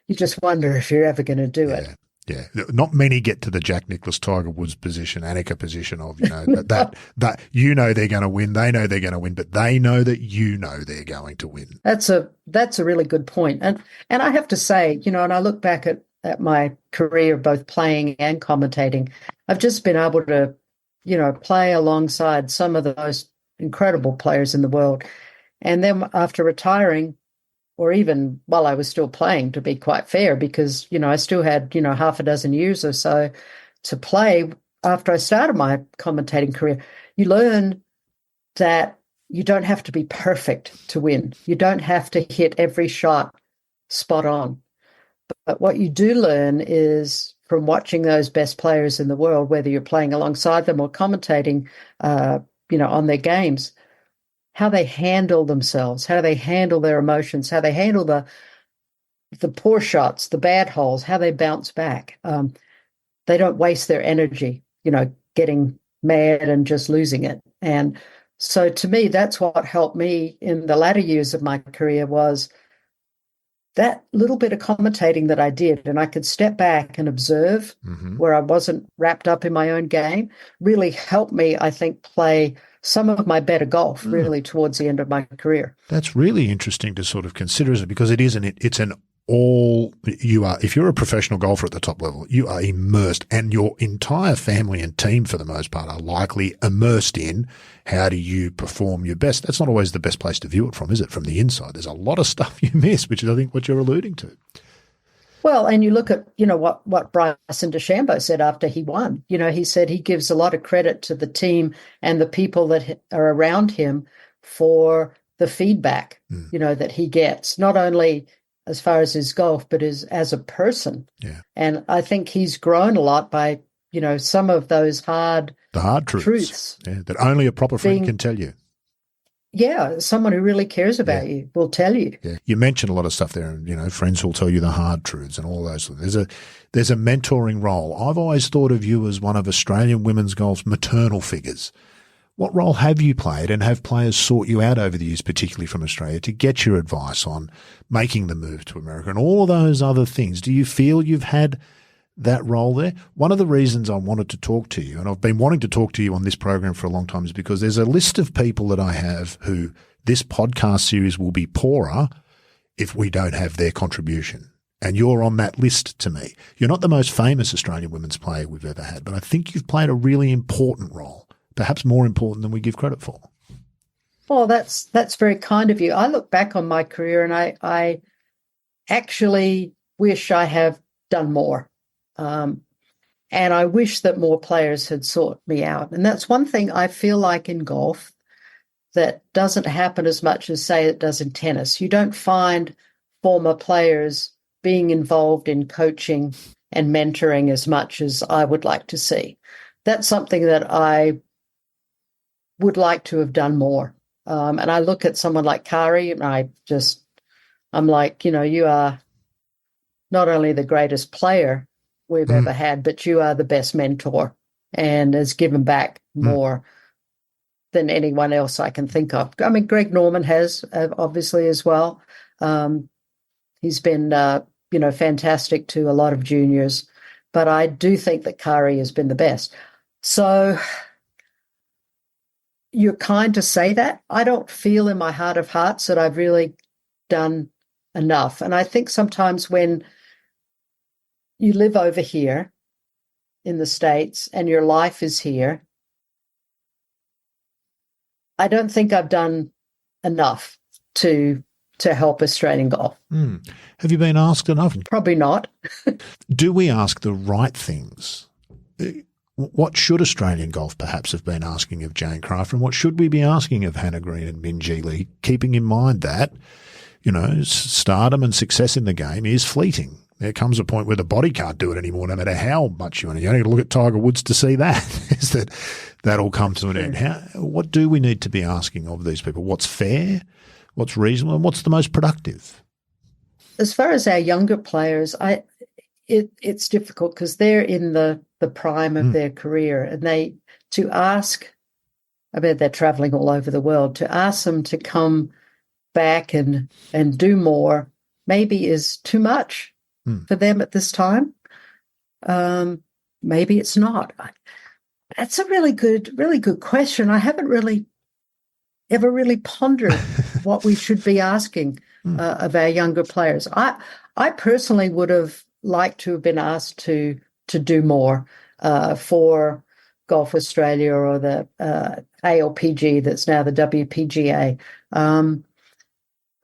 you just wonder if you're ever going to do it. Yeah, not many get to the Jack Nicklaus, Tiger Woods position, Annika position of, that they're going to win, they know they're going to win, but they know that they're going to win. That's a really good point. And I have to say, and I look back at my career, both playing and commentating, I've just been able to, play alongside some of the most incredible players in the world. And then after retiring, or even while I was still playing, to be quite fair, because, I still had, half a dozen years or so to play after I started my commentating career, you learn that you don't have to be perfect to win. You don't have to hit every shot spot on. But what you do learn is from watching those best players in the world, whether you're playing alongside them or commentating, on their games, how they handle themselves, how they handle their emotions, how they handle the poor shots, the bad holes, how they bounce back. They don't waste their energy, getting mad and just losing it. And so to me, that's what helped me in the latter years of my career, was that little bit of commentating that I did, and I could step back and observe where I wasn't wrapped up in my own game, really helped me, I think, play some of my better golf really towards the end of my career. That's really interesting to sort of consider, isn't it? Because it's an all you are. If you're a professional golfer at the top level, you are immersed, and your entire family and team, for the most part, are likely immersed in how do you perform your best. That's not always the best place to view it from, is it? From the inside, there's a lot of stuff you miss, which is, I think, what you're alluding to. Well, and you look at, what Bryson DeChambeau said after he won. He said he gives a lot of credit to the team and the people that are around him for the feedback, that he gets, not only as far as his golf, but as a person. Yeah. And I think he's grown a lot by, some of those hard truths. Yeah, that only a proper friend can tell you. Yeah, someone who really cares about you will tell you. Yeah, you mentioned a lot of stuff there, and friends will tell you the hard truths and all those things. There's a mentoring role. I've always thought of you as one of Australian women's golf's maternal figures. What role have you played, and have players sought you out over the years, particularly from Australia, to get your advice on making the move to America and all of those other things? Do you feel you've had that role there? One of the reasons I wanted to talk to you, and I've been wanting to talk to you on this program for a long time, is because there's a list of people that I have who this podcast series will be poorer if we don't have their contribution. And you're on that list to me. You're not the most famous Australian women's player we've ever had, but I think you've played a really important role, perhaps more important than we give credit for. Well, that's very kind of you. I look back on my career and I actually wish I have done more. And I wish that more players had sought me out. And that's one thing I feel like in golf that doesn't happen as much as, say, it does in tennis. You don't find former players being involved in coaching and mentoring as much as I would like to see. That's something that I would like to have done more. And I look at someone like Kari, and I'm like, you are not only the greatest player we've ever had, but you are the best mentor and has given back more than anyone else I can think of. I mean, Greg Norman has, obviously, as well. He's been, fantastic to a lot of juniors, but I do think that Kari has been the best. So you're kind to say that. I don't feel in my heart of hearts that I've really done enough. And I think sometimes when you live over here in the States and your life is here, I don't think I've done enough to help Australian golf. Have you been asked enough? Probably not. Do we ask the right things? What should Australian golf perhaps have been asking of Jane Craft, and what should we be asking of Hannah Green and Minjee Lee, keeping in mind that, stardom and success in the game is fleeting. There comes a point where the body can't do it anymore, no matter how much you want to. You only got to look at Tiger Woods to see that, is that'll come to an end. What do we need to be asking of these people? What's fair, what's reasonable, and what's the most productive? As far as our younger players, it's difficult because they're in the prime of their career, and they're traveling all over the world. To ask them to come back and do more maybe is too much for them at this time. Maybe it's not. That's a really good question. I haven't ever really pondered what we should be asking of our younger players. I personally would have liked to have been asked to do more for Golf Australia or the ALPG that's now the WPGA.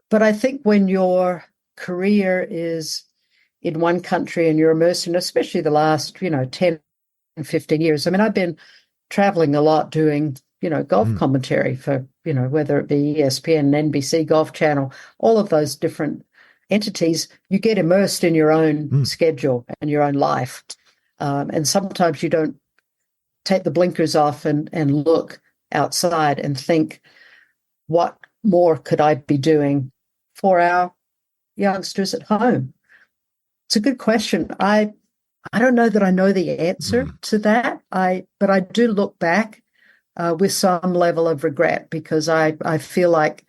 But I think when your career is in one country and you're immersed in, especially the last, 10 and 15 years. I mean, I've been traveling a lot doing, golf commentary for, whether it be ESPN, NBC, Golf Channel, all of those different entities. You get immersed in your own schedule and your own life. And sometimes you don't take the blinkers off and look outside and think, what more could I be doing for our youngsters at home? It's a good question. I don't know that I know the answer to that. But I do look back with some level of regret because I feel like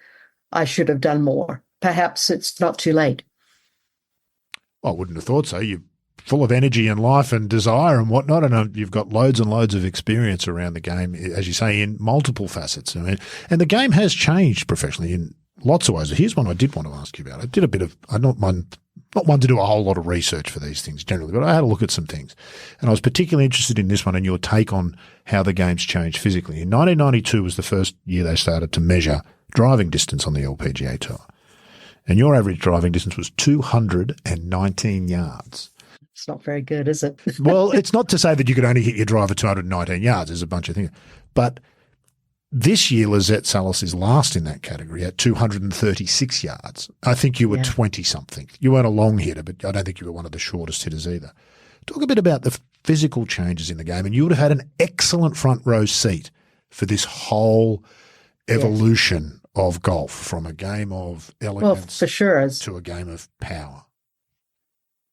I should have done more. Perhaps it's not too late. I wouldn't have thought so. You're full of energy and life and desire and whatnot, and you've got loads and loads of experience around the game, as you say, in multiple facets. I mean, and the game has changed professionally in lots of ways. Here's one I did want to ask you about. I did a bit of – I'm not one to do a whole lot of research for these things generally, but I had a look at some things. And I was particularly interested in this one and your take on how the game's changed physically. In 1992 was the first year they started to measure driving distance on the LPGA Tour. And your average driving distance was 219 yards. It's not very good, is it? Well, it's not to say that you could only hit your driver 219 yards. There's a bunch of things. But this year, Lizette Salas is last in that category at 236 yards. I think you were 20-something. You weren't a long hitter, but I don't think you were one of the shortest hitters either. Talk a bit about the physical changes in the game, and you would have had an excellent front row seat for this whole evolution of golf from a game of elegance for sure. to a game of power.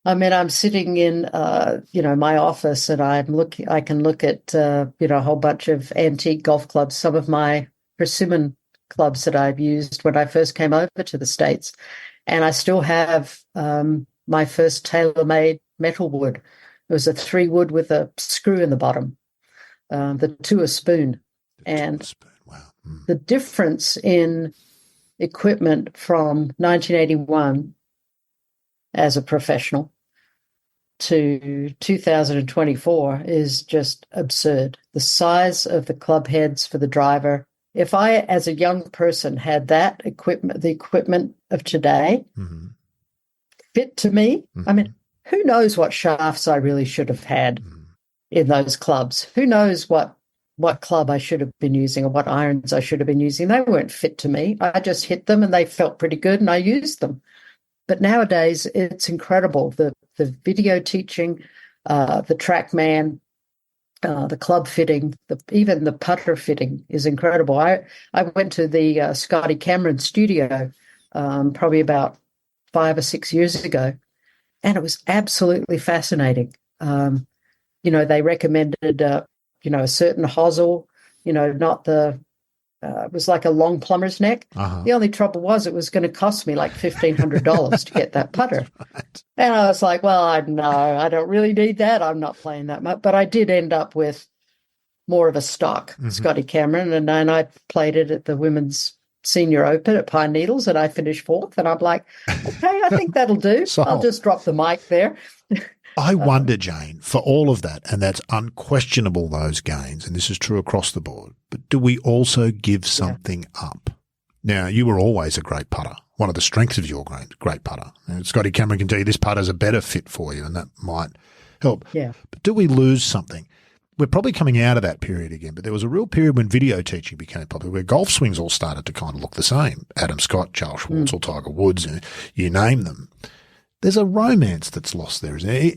I mean, I'm sitting in, my office, and I can look at, a whole bunch of antique golf clubs, some of my persimmon clubs that I've used when I first came over to the States, and I still have my first TaylorMade metal wood. It was a 3-wood with a screw in the bottom, the Tua spoon, and the difference in equipment from 1981 as a professional to 2024 is just absurd. The size of the club heads for the driver. If I, as a young person, had that equipment, the equipment of today, fit to me, I mean, who knows what shafts I really should have had in those clubs? Who knows what club I should have been using or what irons I should have been using? They weren't fit to me. I just hit them and they felt pretty good and I used them. But nowadays, it's incredible. The video teaching, the TrackMan, the club fitting, even the putter fitting is incredible. I went to the Scotty Cameron studio probably about 5 or 6 years ago, and it was absolutely fascinating. They recommended, a certain hosel, not the, it was like a long plumber's neck. Uh-huh. The only trouble was it was going to cost me like $1,500 to get that putter. Right. And I was like, well, I don't really need that. I'm not playing that much. But I did end up with more of a stock Scotty Cameron, and then I played it at the Women's Senior Open at Pine Needles, and I finished 4th. And I'm like, okay, I think that'll do. So- I'll just drop the mic there. I wonder, Jane, for all of that, and that's unquestionable, those gains, and this is true across the board, but do we also give something up? Now, you were always a great putter. One of the strengths of your great putter. And Scotty Cameron can tell you this putter's a better fit for you, and that might help. Yeah. But do we lose something? We're probably coming out of that period again, but there was a real period when video teaching became popular, where golf swings all started to kind of look the same. Adam Scott, Charles Schwartzel, Tiger Woods, you name them. There's a romance that's lost there, isn't there?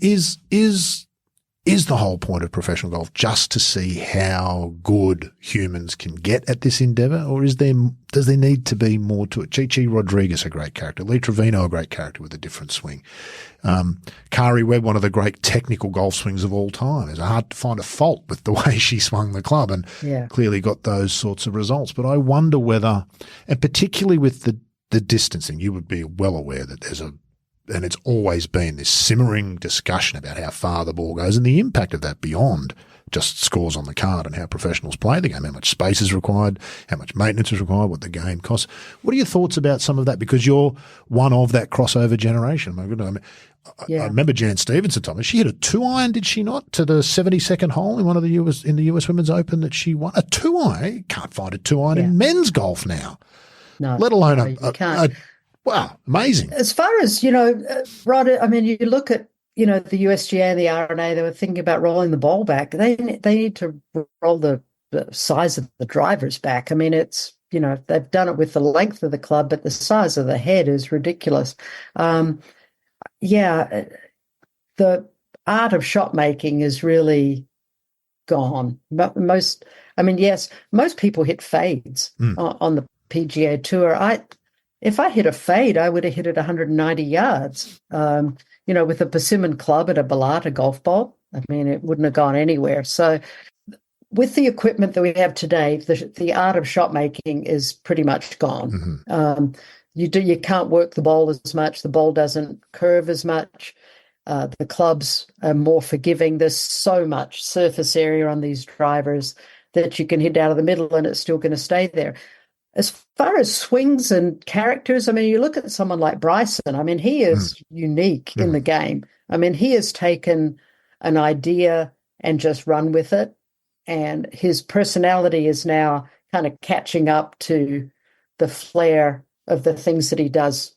Is the whole point of professional golf just to see how good humans can get at this endeavour, or does there need to be more to it? Chi Rodriguez, a great character. Lee Trevino, a great character with a different swing. Kari Webb, one of the great technical golf swings of all time. It's hard to find a fault with the way she swung the club and clearly got those sorts of results. But I wonder whether, and particularly with the distancing, you would be well aware that there's and it's always been this simmering discussion about how far the ball goes and the impact of that beyond just scores on the card and how professionals play the game, how much space is required, how much maintenance is required, what the game costs. What are your thoughts about some of that? Because you're one of that crossover generation. My goodness, I remember Jan Stevenson, Thomas. She hit a 2-iron, did she not, to the 72nd hole in one of the US Women's Open that she won? A 2-iron? You can't find a 2-iron in men's golf now. No, let alone you can't. Wow, amazing. As far as, Rod, I mean, you look at, the USGA and the RNA, they were thinking about rolling the ball back. They need to roll the size of the drivers back. I mean, it's, they've done it with the length of the club, but the size of the head is ridiculous. The art of shot making is really gone. But most people hit fades on the PGA Tour. If I hit a fade, I would have hit it 190 yards. With a Persimmon club at a Balata golf ball, I mean, it wouldn't have gone anywhere. So with the equipment that we have today, the art of shot making is pretty much gone. You can't work the ball as much. The ball doesn't curve as much. The clubs are more forgiving. There's so much surface area on these drivers that you can hit out of the middle and it's still going to stay there. As far as swings and characters, I mean, you look at someone like Bryson. I mean, he is unique in the game. I mean, he has taken an idea and just run with it. And his personality is now kind of catching up to the flair of the things that he does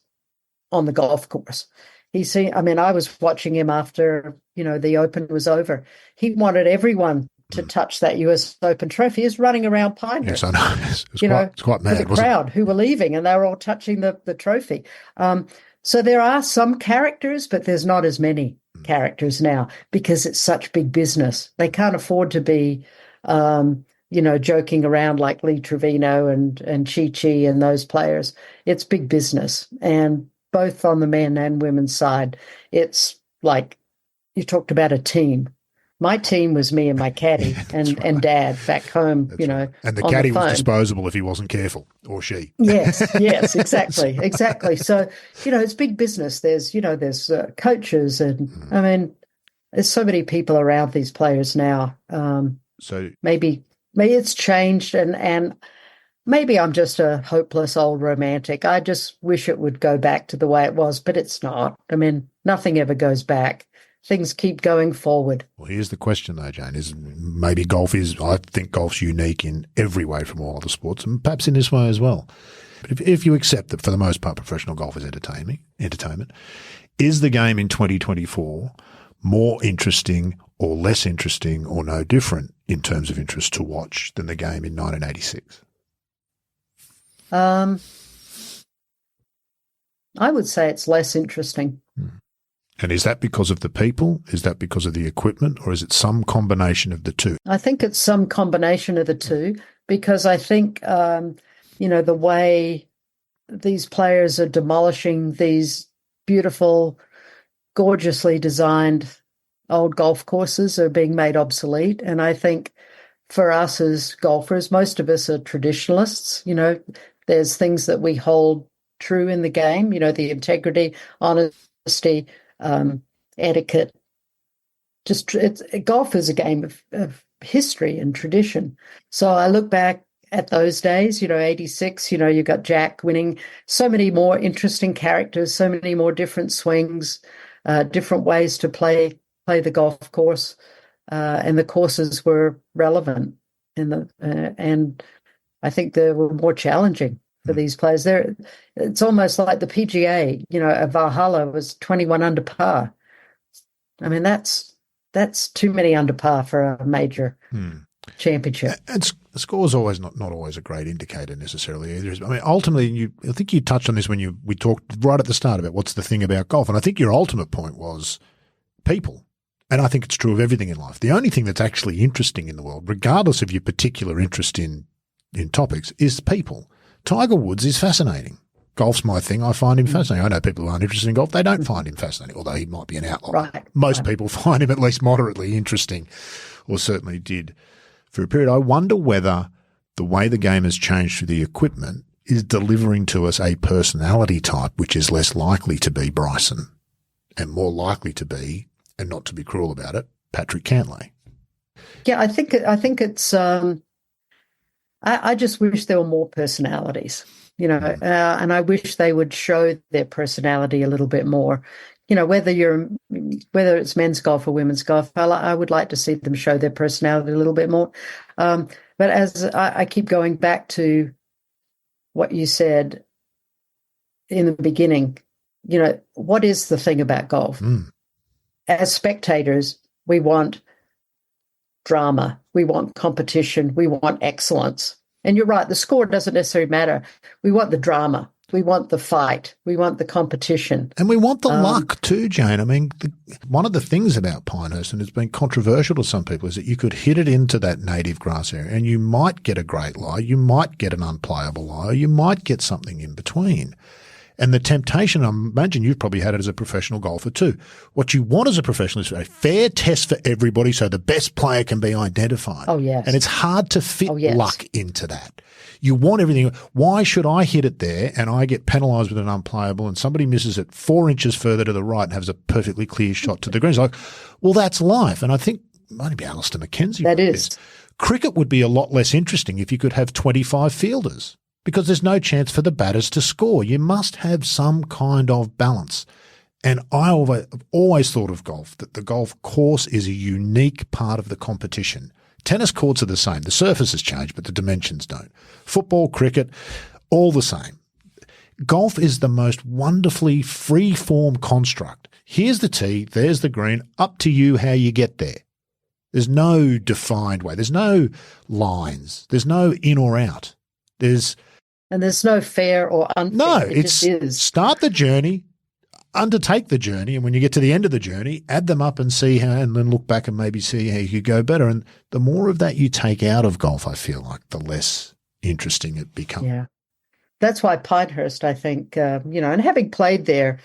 on the golf course. I was watching him after, the Open was over. He wanted everyone to touch that US Open trophy. Is running around Pinehurst. Yes, I know. It's quite mad, for the crowd who were leaving, and they were all touching the trophy. So there are some characters, but there's not as many characters now because it's such big business. They can't afford to be, joking around like Lee Trevino and Chi and those players. It's big business, and both on the men and women's side, it's like you talked about a team. My team was me and my caddy and Dad back home, right. And the caddy was disposable if he wasn't careful, or she. Yes, exactly. So, it's big business. There's coaches and, I mean, there's so many people around these players now. So maybe it's changed and maybe I'm just a hopeless old romantic. I just wish it would go back to the way it was, but it's not. I mean, nothing ever goes back. Things keep going forward. Well, here's the question, though, Jane, I think golf's unique in every way from all other sports, and perhaps in this way as well. But if you accept that for the most part professional golf is entertainment, is the game in 2024 more interesting or less interesting or no different in terms of interest to watch than the game in 1986? I would say it's less interesting. And is that because of the people? Is that because of the equipment? Or is it some combination of the two? I think it's some combination of the two because I think, the way these players are demolishing these beautiful gorgeously designed old golf courses are being made obsolete. And I think for us as golfers, most of us are traditionalists. There's things that we hold true in the game, the integrity, honesty, etiquette. Golf is a game of history and tradition. So I look back at those days, 86, you got Jack winning, so many more interesting characters, so many more different swings, different ways to play the golf course, and the courses were relevant and I think they were more challenging for these players. It's almost like the PGA, Valhalla was 21 under par. I mean, that's too many under par for a major championship. And score is always not always a great indicator necessarily either. I mean, ultimately, I think you touched on this when we talked right at the start about what's the thing about golf, and I think your ultimate point was people. And I think it's true of everything in life. The only thing that's actually interesting in the world, regardless of your particular interest in topics, is people. Tiger Woods is fascinating. Golf's my thing. I find him fascinating. I know people who aren't interested in golf, they don't find him fascinating, although he might be an outlier. Right. Most people find him at least moderately interesting, or certainly did for a period. I wonder whether the way the game has changed through the equipment is delivering to us a personality type which is less likely to be Bryson and more likely to be, and not to be cruel about it, Patrick Cantlay. Yeah, I think it's. I just wish there were more personalities, and I wish they would show their personality a little bit more. Whether it's men's golf or women's golf, I would like to see them show their personality a little bit more. But as I keep going back to what you said in the beginning, what is the thing about golf? As spectators, we want drama, we want competition, we want excellence. And you're right, the score doesn't necessarily matter. We want the drama, we want the fight, we want the competition. And we want the luck too, Jane. I mean, one of the things about Pinehurst, and it's been controversial to some people, is that you could hit it into that native grass area and you might get a great lie, you might get an unplayable lie, you might get something in between. And the temptation, I imagine you've probably had it as a professional golfer too. What you want as a professional is a fair test for everybody so the best player can be identified. Oh, yes. And it's hard to fit luck into that. You want everything. Why should I hit it there and I get penalised with an unplayable and somebody misses it 4 inches further to the right and has a perfectly clear shot to the green? It's like, well, that's life. And I think maybe Alistair McKenzie. That is. Cricket would be a lot less interesting if you could have 25 fielders, because there's no chance for the batters to score. You must have some kind of balance. And I've always thought of golf, that the golf course is a unique part of the competition. Tennis courts are the same. The surface has changed, but the dimensions don't. Football, cricket, all the same. Golf is the most wonderfully free-form construct. Here's the tee, there's the green, up to you how you get there. There's no defined way. There's no lines. There's no in or out. And there's no fair or unfair. No, it it's just is. Start the journey, undertake the journey, and when you get to the end of the journey, add them up and see how, and then look back and maybe see how you could go better. And the more of that you take out of golf, I feel like, the less interesting it becomes. Yeah. That's why Pinehurst, I think, and having played there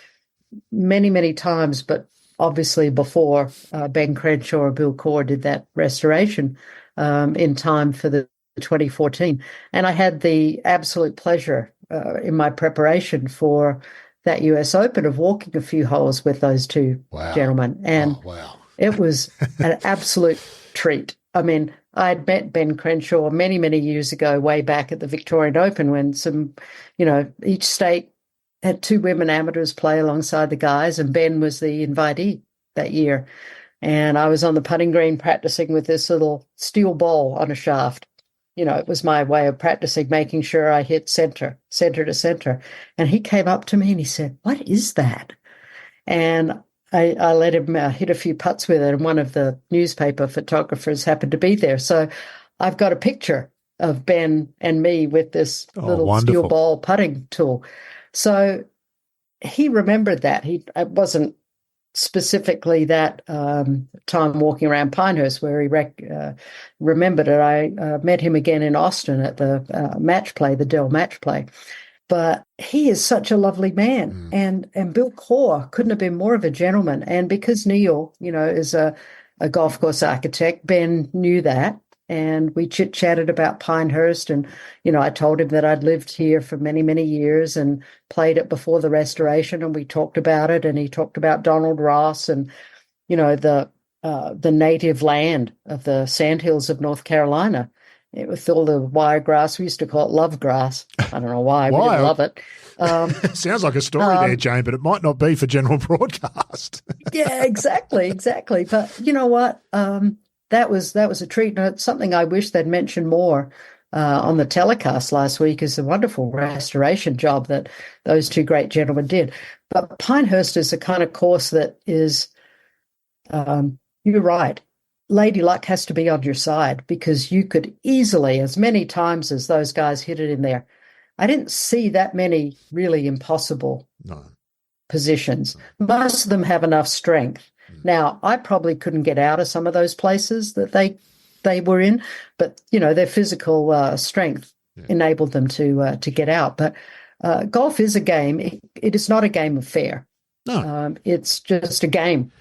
many, many times, but obviously before Ben Crenshaw or Bill Corr did that restoration in time for the 2014. And I had the absolute pleasure in my preparation for that US Open of walking a few holes with those two gentlemen. And it was an absolute treat. I mean, I had met Ben Crenshaw many, many years ago, way back at the Victorian Open, when each state had two women amateurs play alongside the guys, and Ben was the invitee that year. And I was on the putting green practicing with this little steel ball on a shaft. It was my way of practicing, making sure I hit center to center. And he came up to me and he said, "What is that?" And I let him hit a few putts with it, and one of the newspaper photographers happened to be there. So I've got a picture of Ben and me with this little steel ball putting tool. So he remembered that. It wasn't specifically that time walking around Pinehurst where he remembered it. I met him again in Austin at the match play, the Dell match play. but he is such a lovely man. And Bill Core couldn't have been more of a gentleman. And because Neil, is a golf course architect, Ben knew that. And we chit-chatted about Pinehurst. And, I told him that I'd lived here for many, many years and played it before the restoration. And we talked about it. And he talked about Donald Ross and, the native land of the sandhills of North Carolina. With all the wiregrass, we used to call it love grass. I don't know why. We didn't love it. Sounds like a story there, Jane, but it might not be for general broadcast. Yeah, exactly. But you know what? That was a treat. And it's something I wish they'd mentioned more on the telecast last week, is the wonderful restoration job that those two great gentlemen did. But Pinehurst is the kind of course that is, you're right, Lady Luck has to be on your side, because you could easily, as many times as those guys hit it in there, I didn't see that many really impossible positions. Most of them have enough strength. Now, I probably couldn't get out of some of those places that they were in, but their physical strength enabled them to get out. But golf is a game. It is not a game of fair. No, it's just a game.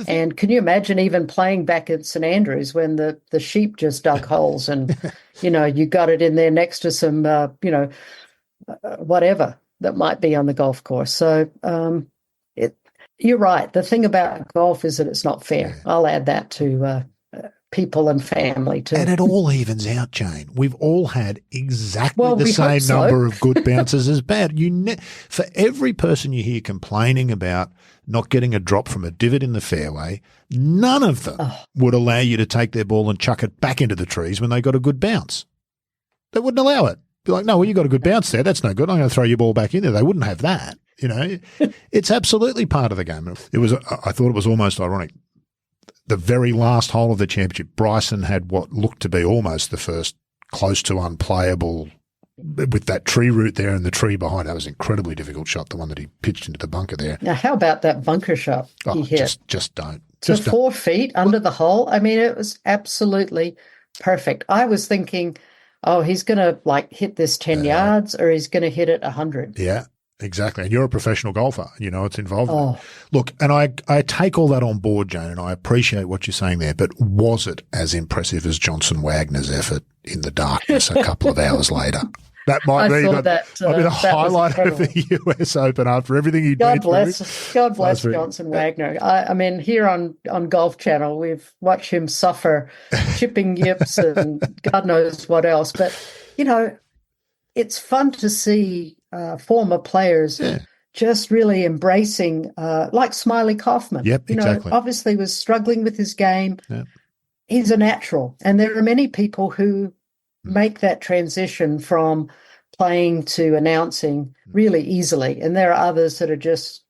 And can you imagine even playing back at St Andrews when the sheep just dug holes and, you got it in there next to some, whatever that might be on the golf course. So you're right. The thing about golf is that it's not fair. I'll add that to people and family too. And it all evens out, Jane. We've all had exactly the same so. number of good bounces as bad. For every person you hear complaining about not getting a drop from a divot in the fairway, none of them would allow you to take their ball and chuck it back into the trees when they got a good bounce. They wouldn't allow it. Be like, no, well, you got a good bounce there. That's no good. I'm going to throw your ball back in there. They wouldn't have that. It's absolutely part of the game. I thought it was almost ironic. The very last hole of the championship, Bryson had what looked to be almost the first close to unplayable, with that tree root there and the tree behind. That was an incredibly difficult shot, the one that he pitched into the bunker there. Now, how about that bunker shot he hit? Just don't. To 4 feet under the hole. I mean, it was absolutely perfect. I was thinking, he's going to hit this 10 yards, or he's going to hit it 100. Yeah. Exactly. And you're a professional golfer. It's involved. Look, and I take all that on board, Jane, and I appreciate what you're saying there, but was it as impressive as Johnson Wagner's effort in the darkness a couple of hours later? That might be the highlight of the US Open after everything he'd been through. God bless Johnson Wagner. I mean, here on Golf Channel, we've watched him suffer chipping yips and God knows what else. But, it's fun to see former players just really embracing, like Smiley Kaufman. Yep, exactly. Obviously was struggling with his game. Yep. He's a natural. And there are many people who make that transition from playing to announcing really easily. And there are others that are just,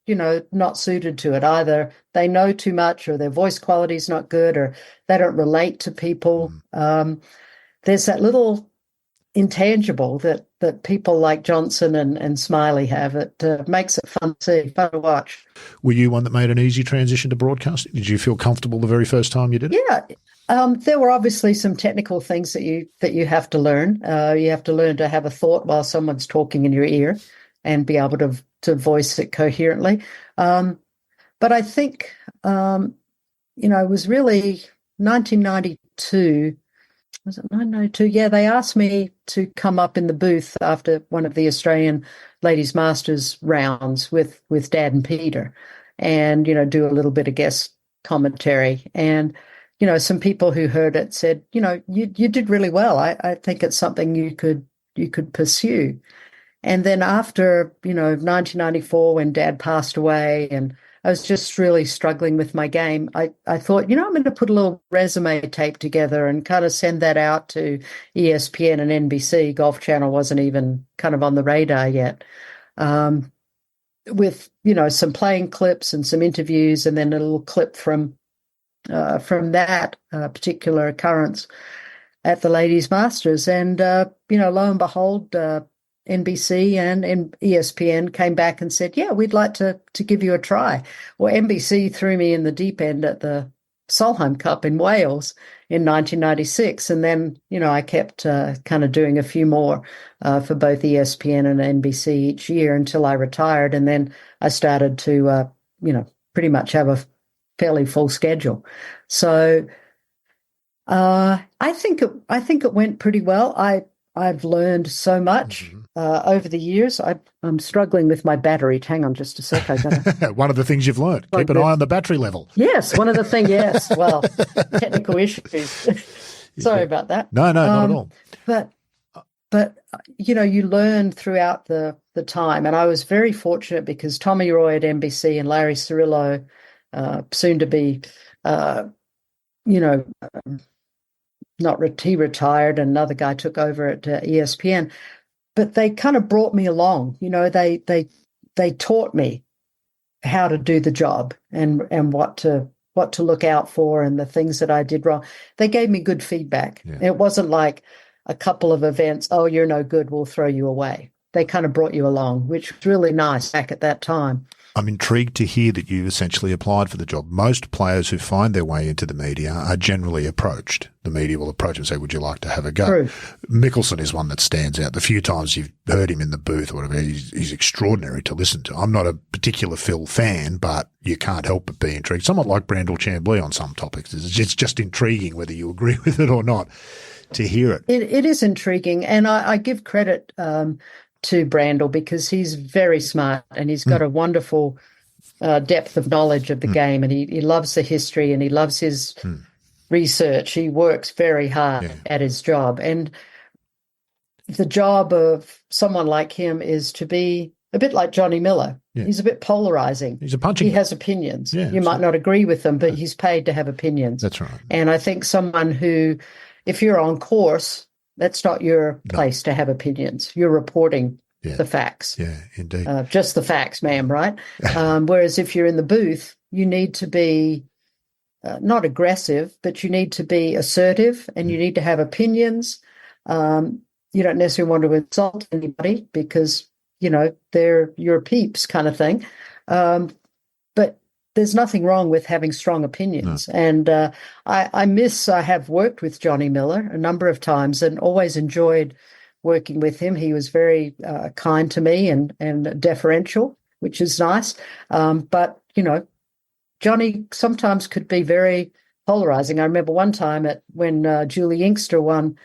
not suited to it. Either they know too much, or their voice quality is not good, or they don't relate to people. There's that little intangible that people like Johnson and Smiley have. It makes it fun to see, fun to watch. Were you one that made an easy transition to broadcasting? Did you feel comfortable the very first time you did it? Yeah. There were obviously some technical things that you have to learn. You have to learn to have a thought while someone's talking in your ear and be able to voice it coherently. But I think, it was really 1992. Was it 1992? Yeah, they asked me to come up in the booth after one of the Australian Ladies Masters rounds with Dad and Peter, and do a little bit of guest commentary. And some people who heard it said, you did really well. I think it's something you could pursue. And then after 1994, when Dad passed away, and I was just really struggling with my game, I thought, I'm going to put a little resume tape together and kind of send that out to ESPN and NBC. Golf Channel wasn't even kind of on the radar yet. With, some playing clips and some interviews, and then a little clip from that particular occurrence at the Ladies Masters. And, lo and behold, NBC and ESPN came back and said, yeah, we'd like to give you a try. Well, NBC threw me in the deep end at the Solheim Cup in Wales in 1996. And then, I kept kind of doing a few more for both ESPN and NBC each year until I retired. And then I started to, pretty much have a fairly full schedule. So I think it went pretty well. I've learned so much over the years. I'm struggling with my battery. Hang on just a sec. I gotta One of the things you've learned, keep an eye on the battery level. Yes, one of the things. Yes, well, technical issues. Sorry about that. No, not at all. But you learn throughout the time, and I was very fortunate because Tommy Roy at NBC and Larry Cirillo, soon to be, he retired, and another guy took over at ESPN. But they kind of brought me along. They taught me how to do the job and what to look out for and the things that I did wrong. They gave me good feedback. Yeah. It wasn't like a couple of events, oh, you're no good, we'll throw you away. They kind of brought you along, which was really nice back at that time. I'm intrigued to hear that you essentially applied for the job. Most players who find their way into the media are generally approached. The media will approach and say, would you like to have a go? True. Mickelson is one that stands out. The few times you've heard him in the booth or whatever, he's extraordinary to listen to. I'm not a particular Phil fan, but you can't help but be intrigued. Somewhat like Brandel Chambly on some topics. It's just intriguing whether you agree with it or not to hear it. It is intriguing, and I give credit to Brandel because he's very smart and he's got a wonderful depth of knowledge of the game, and he loves the history and he loves his research. He works very hard at his job, and the job of someone like him is to be a bit like Johnny Miller. Yeah. He's a bit polarizing. He's a punching. He has opinions. Yeah, you might not agree with them, but he's paid to have opinions. That's right. And I think someone who, if you're on course, that's not your place to have opinions. You're reporting the facts. Yeah, indeed. Just the facts, ma'am, right? Whereas if you're in the booth, you need to be not aggressive, but you need to be assertive and you need to have opinions. You don't necessarily want to insult anybody because, they're your peeps kind of thing. But there's nothing wrong with having strong opinions. No. And I have worked with Johnny Miller a number of times and always enjoyed working with him. He was very kind to me and deferential, which is nice. But, Johnny sometimes could be very polarizing. I remember one time when Julie Inkster won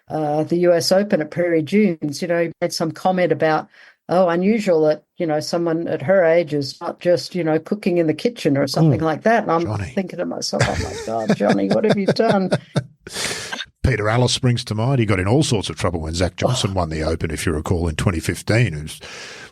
the US Open at Prairie Dunes, he made some comment about, unusual that, someone at her age is not just, cooking in the kitchen or something like that. And I'm Johnny. Thinking to myself, oh, my God, Johnny, what have you done? Peter Allis springs to mind. He got in all sorts of trouble when Zach Johnson won the Open, if you recall, in 2015.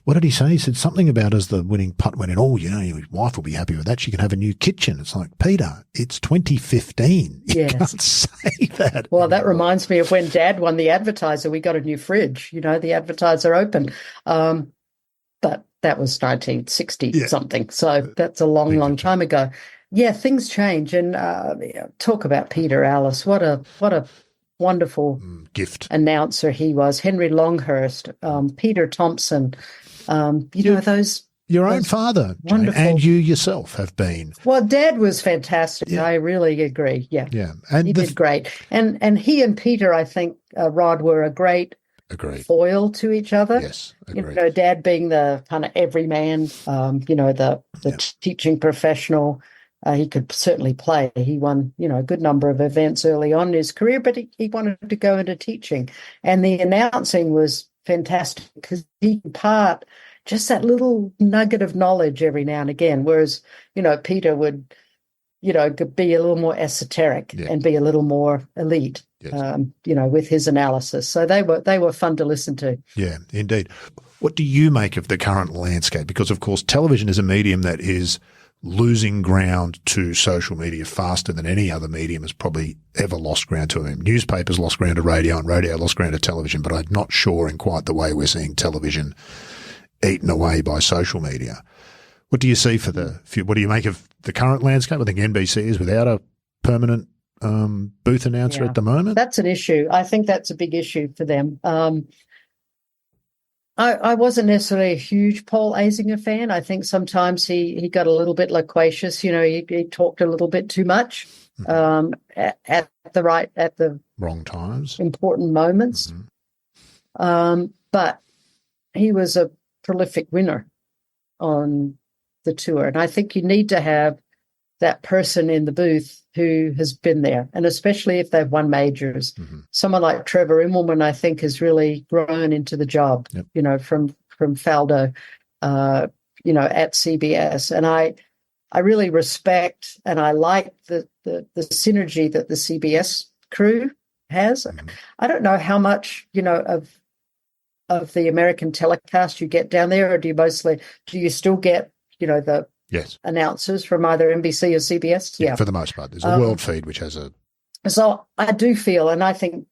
What did he say? He said something about as the winning putt went in, your wife will be happy with that. She can have a new kitchen. It's like, Peter, it's 2015. You can't say that. Well, that reminds me of when Dad won the Advertiser. We got a new fridge, the Advertiser Open. But that was 1960 something. So that's a long time ago. Yeah, things change. And talk about Peter Allis. What a wonderful gift announcer he was. Henry Longhurst, Peter Thompson, those. Your own father, Jane, and you yourself have been. Well, Dad was fantastic. Yeah. I really agree. Yeah. And he did great. And he and Peter, I think, Rod, were a great foil to each other. Yes, agreed. Dad being the kind of everyman, the teaching professional. He could certainly play. He won, a good number of events early on in his career, but he wanted to go into teaching. And the announcing was fantastic because he impart just that little nugget of knowledge every now and again, whereas, Peter would, be a little more esoteric and be a little more elite, with his analysis. So they were fun to listen to. Yeah, indeed. What do you make of the current landscape? Because, of course, television is a medium that is losing ground to social media faster than any other medium has probably ever lost ground to it. Newspapers lost ground to radio and radio lost ground to television, but I'm not sure in quite the way we're seeing television eaten away by social media. What do you see what do you make of the current landscape? I think NBC is without a permanent booth announcer at the moment. That's an issue. I think that's a big issue for them. I wasn't necessarily a huge Paul Azinger fan. I think sometimes he got a little bit loquacious. He talked a little bit too much. at the Wrong times. important moments. But he was a prolific winner on the tour. And I think you need to have that person in the booth who has been there, and especially if they've won majors. Someone like Trevor Immelman, I think, has really grown into the job, from Faldo, at CBS. And I really respect and I like the synergy that the CBS crew has. I don't know how much, of the American telecast you get down there, or do you still get, the Yes. announcers from either NBC or CBS? Yeah, for the most part. There's a world feed which has a... So I do feel, and I think,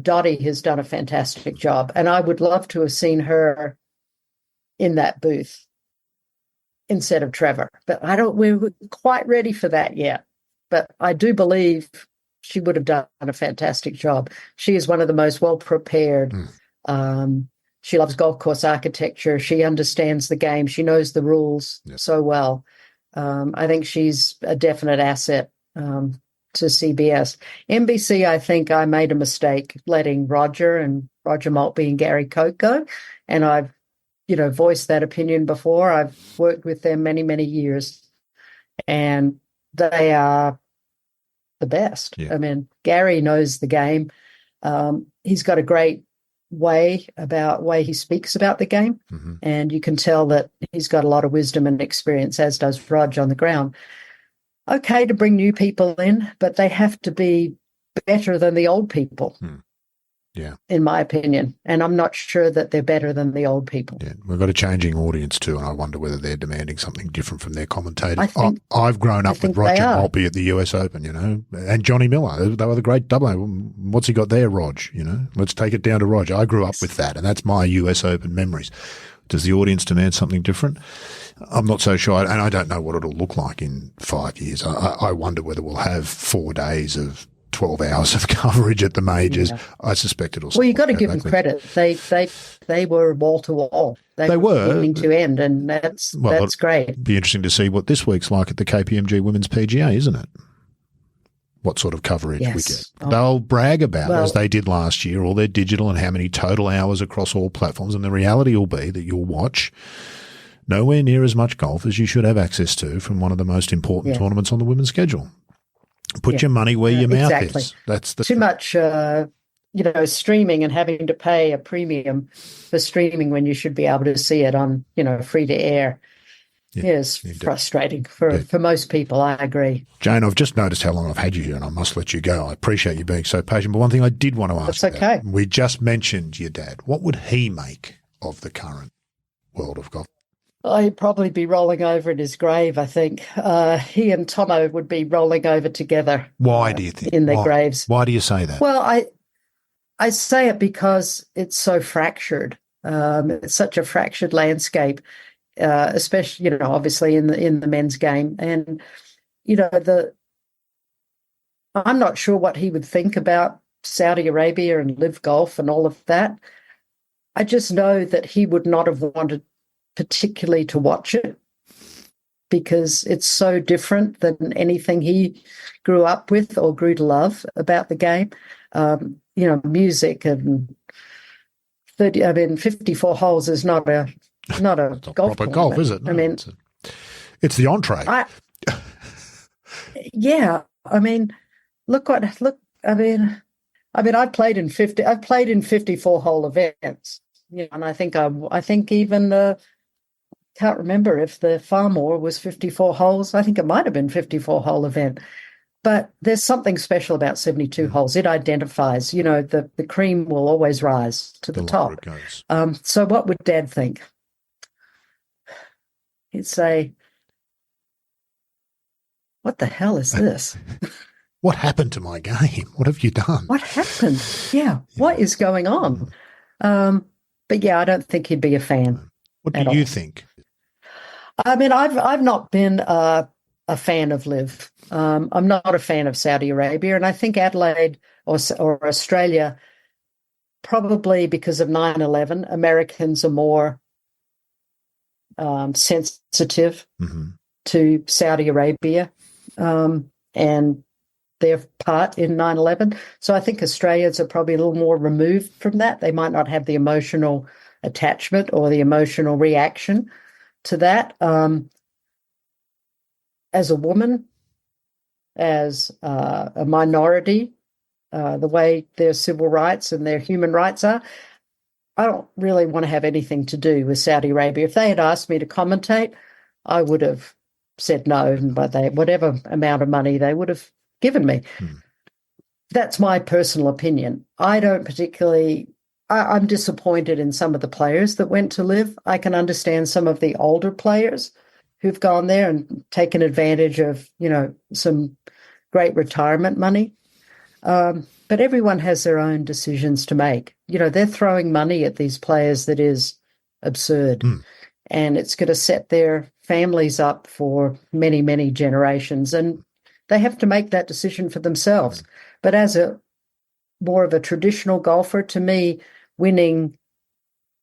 Dottie has done a fantastic job, and I would love to have seen her in that booth instead of Trevor. But we're quite ready for that yet. But I do believe she would have done a fantastic job. She is one of the most well-prepared. She loves golf course architecture. She understands the game. She knows the rules so well. I think she's a definite asset to CBS. NBC, I think I made a mistake letting Roger Maltby and Gary Koch go. And I've, voiced that opinion before. I've worked with them many, many years. And they are the best. Yeah. I mean, Gary knows the game. He's got a great way he speaks about the game, and you can tell that he's got a lot of wisdom and experience, as does Rog on the ground. Okay to bring new people in, but they have to be better than the old people. In my opinion, and I'm not sure that they're better than the old people. Yeah, we've got a changing audience too, and I wonder whether they're demanding something different from their commentators. I've grown up with Roger Maltby at the US Open, and Johnny Miller. They were the great double. What's he got there, Rog? Let's take it down to Rog. I grew up with that, and that's my US Open memories. Does the audience demand something different? I'm not so sure, and I don't know what it'll look like in 5 years. I wonder whether we'll have 4 days of 12 hours of coverage at the majors. I suspect it'll. Well, you got to give them credit. They were wall to wall. They were beginning to end, and that's great. It'll be interesting to see what this week's like at the KPMG Women's PGA, isn't it? What sort of coverage we get. They'll brag about, as they did last year, all their digital and how many total hours across all platforms. And the reality will be that you'll watch nowhere near as much golf as you should have access to from one of the most important tournaments on the women's schedule. Put your money where your mouth is. That's too much, streaming and having to pay a premium for streaming when you should be able to see it on, free to air. Is frustrating for most people. I agree. Jane, I've just noticed how long I've had you here, and I must let you go. I appreciate you being so patient. But one thing I did want to ask That's okay. We just mentioned your dad. What would he make of the current world of golf? He'd probably be rolling over in his grave, I think. He and Tomo would be rolling over together. Why do you think? In their graves. Why do you say that? Well, I say it because it's so fractured. It's such a fractured landscape, especially, obviously in the men's game. And, I'm not sure what he would think about Saudi Arabia and Live Golf and all of that. I just know that he would not have wanted particularly to watch it because it's so different than anything he grew up with or grew to love about the game. Music and 54 holes is not a golf proper golf, is it? No, it's the entree. I've played in 54 hole events. And I think even can't remember if the Farmore was 54 holes. I think it might have been 54 hole event. But there's something special about 72 holes. It identifies, the cream will always rise to the top. It goes. So what would Dad think? He'd say, what the hell is this? What happened to my game? What have you done? What happened? Yeah. What is going on? But I don't think he'd be a fan. What do you think? I've not been a fan of Live. I'm not a fan of Saudi Arabia, and I think Adelaide or Australia, probably because of 9/11, Americans are more sensitive to Saudi Arabia, and their part in 9/11. So I think Australians are probably a little more removed from that. They might not have the emotional attachment or the emotional reaction to that. As a woman, as a minority, the way their civil rights and their human rights are, I don't really want to have anything to do with Saudi Arabia. If they had asked me to commentate, I would have said no, and by whatever amount of money they would have given me. That's my personal opinion. I don't particularly. I'm disappointed in some of the players that went to live. I can understand some of the older players who've gone there and taken advantage of, some great retirement money. But everyone has their own decisions to make. They're throwing money at these players that is absurd. And it's going to set their families up for many, many generations. And they have to make that decision for themselves. But as more of a traditional golfer, to me, winning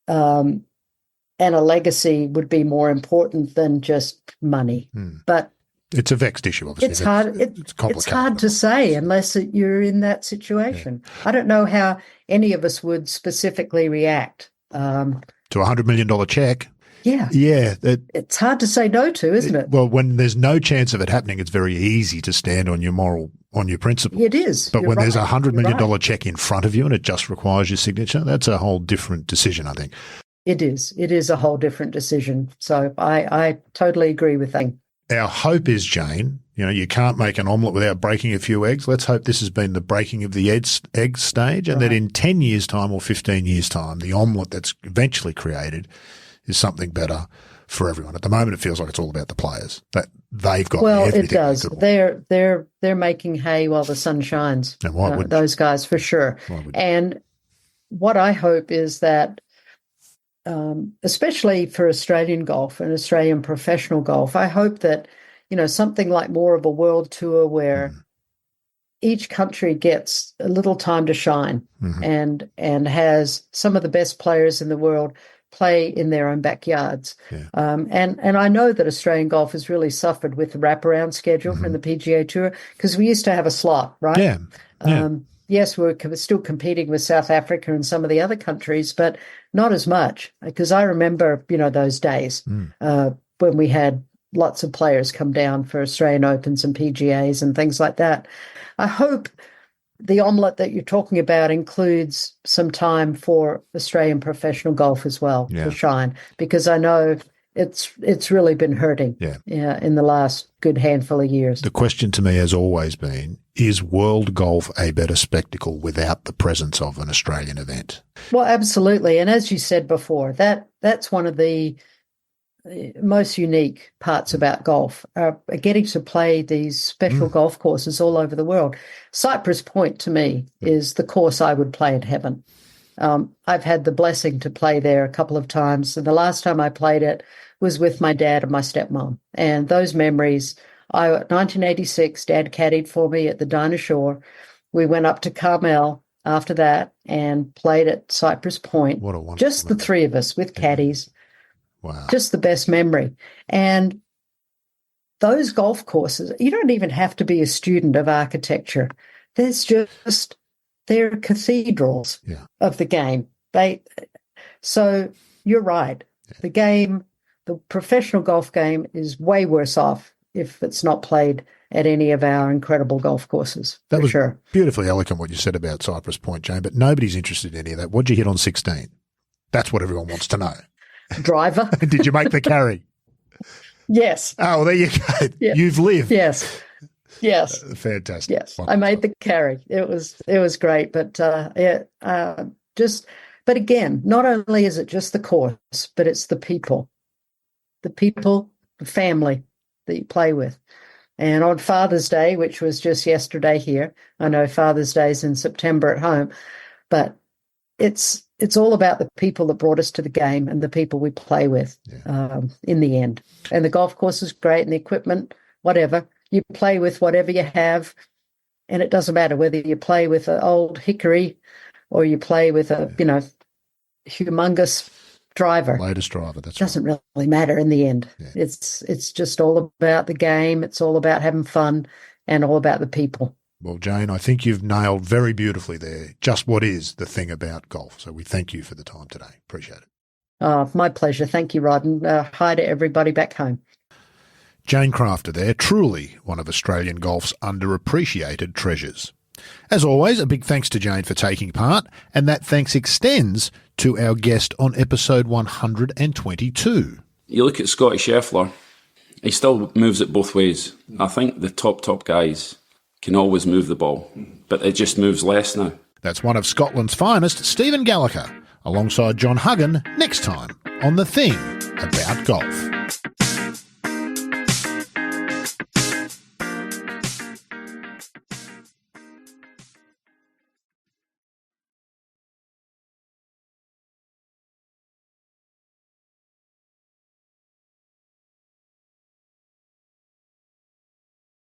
and a legacy would be more important than just money. But it's a vexed issue, obviously. It's hard. It's hard to say unless you're in that situation. Yeah. I don't know how any of us would specifically react to a $100 million check. Yeah. Yeah. It's hard to say no to, isn't it? Well, when there's no chance of it happening, it's very easy to stand on your principle. It is. But when there's a $100 million check in front of you and it just requires your signature, that's a whole different decision, I think. It is. It is a whole different decision. So I totally agree with that. Our hope is, Jane, you can't make an omelette without breaking a few eggs. Let's hope this has been the breaking of the egg stage, and that in 10 years' time or 15 years' time, the omelette that's eventually created is something better for everyone. At the moment, it feels like it's all about the players. That they've got everything. It does. They're making hay while the sun shines. And why wouldn't those guys, for sure? And what I hope is that, especially for Australian golf and Australian professional golf, I hope that, something like more of a world tour where each country gets a little time to shine and has some of the best players in the world play in their own backyards. Yeah. And I know that Australian golf has really suffered with the wraparound schedule from the PGA Tour, because we used to have a slot, right? Yeah. Yes, we're still competing with South Africa and some of the other countries, but not as much, because I remember, those days when we had lots of players come down for Australian Opens and PGAs and things like that. I hope the omelette that you're talking about includes some time for Australian professional golf as well to shine, because I know it's really been hurting in the last good handful of years. The question to me has always been, is world golf a better spectacle without the presence of an Australian event? Well, absolutely. And as you said before, that's one of the most unique parts about golf, getting to play these special golf courses all over the world. Cypress Point, to me, is the course I would play in heaven. I've had the blessing to play there a couple of times, and the last time I played it was with my dad and my stepmom. And those memories, 1986, Dad caddied for me at the Dinah Shore. We went up to Carmel after that and played at Cypress Point. What a wonderful just the three of us with caddies. Wow. Just the best memory. And those golf courses, you don't even have to be a student of architecture. They're cathedrals of the game. So you're right. The game, the professional golf game, is way worse off if it's not played at any of our incredible golf courses. That was sure. Beautifully eloquent what you said about Cypress Point, Jane, but nobody's interested in any of that. What'd you hit on 16? That's what everyone wants to know. Driver. Did you make the carry? Yes. Oh, well, there you go. Yeah. You've lived. Yes. Fantastic. Yes. Wonderful. I made the carry. It was great, but but again, not only is it just the course, but it's the people, the family that you play with. And on Father's Day, which was just yesterday here, I know Father's Day is in September at home, but it's all about the people that brought us to the game and the people we play with in the end. And the golf course is great, and the equipment, whatever. You play with whatever you have, and it doesn't matter whether you play with an old hickory or you play with a, humongous driver. Latest driver, that's doesn't really matter in the end. Yeah. It's just all about the game. It's all about having fun and all about the people. Well, Jane, I think you've nailed very beautifully there just what is the thing about golf. So we thank you for the time today. Appreciate it. Oh, my pleasure. Thank you, Rod. And hi to everybody back home. Jane Crafter there, truly one of Australian golf's underappreciated treasures. As always, a big thanks to Jane for taking part, and that thanks extends to our guest on episode 122. You look at Scotty Scheffler, he still moves it both ways. I think the top guys can always move the ball, but it just moves less now. That's one of Scotland's finest, Stephen Gallagher, alongside John Huggan, next time on The Thing About Golf.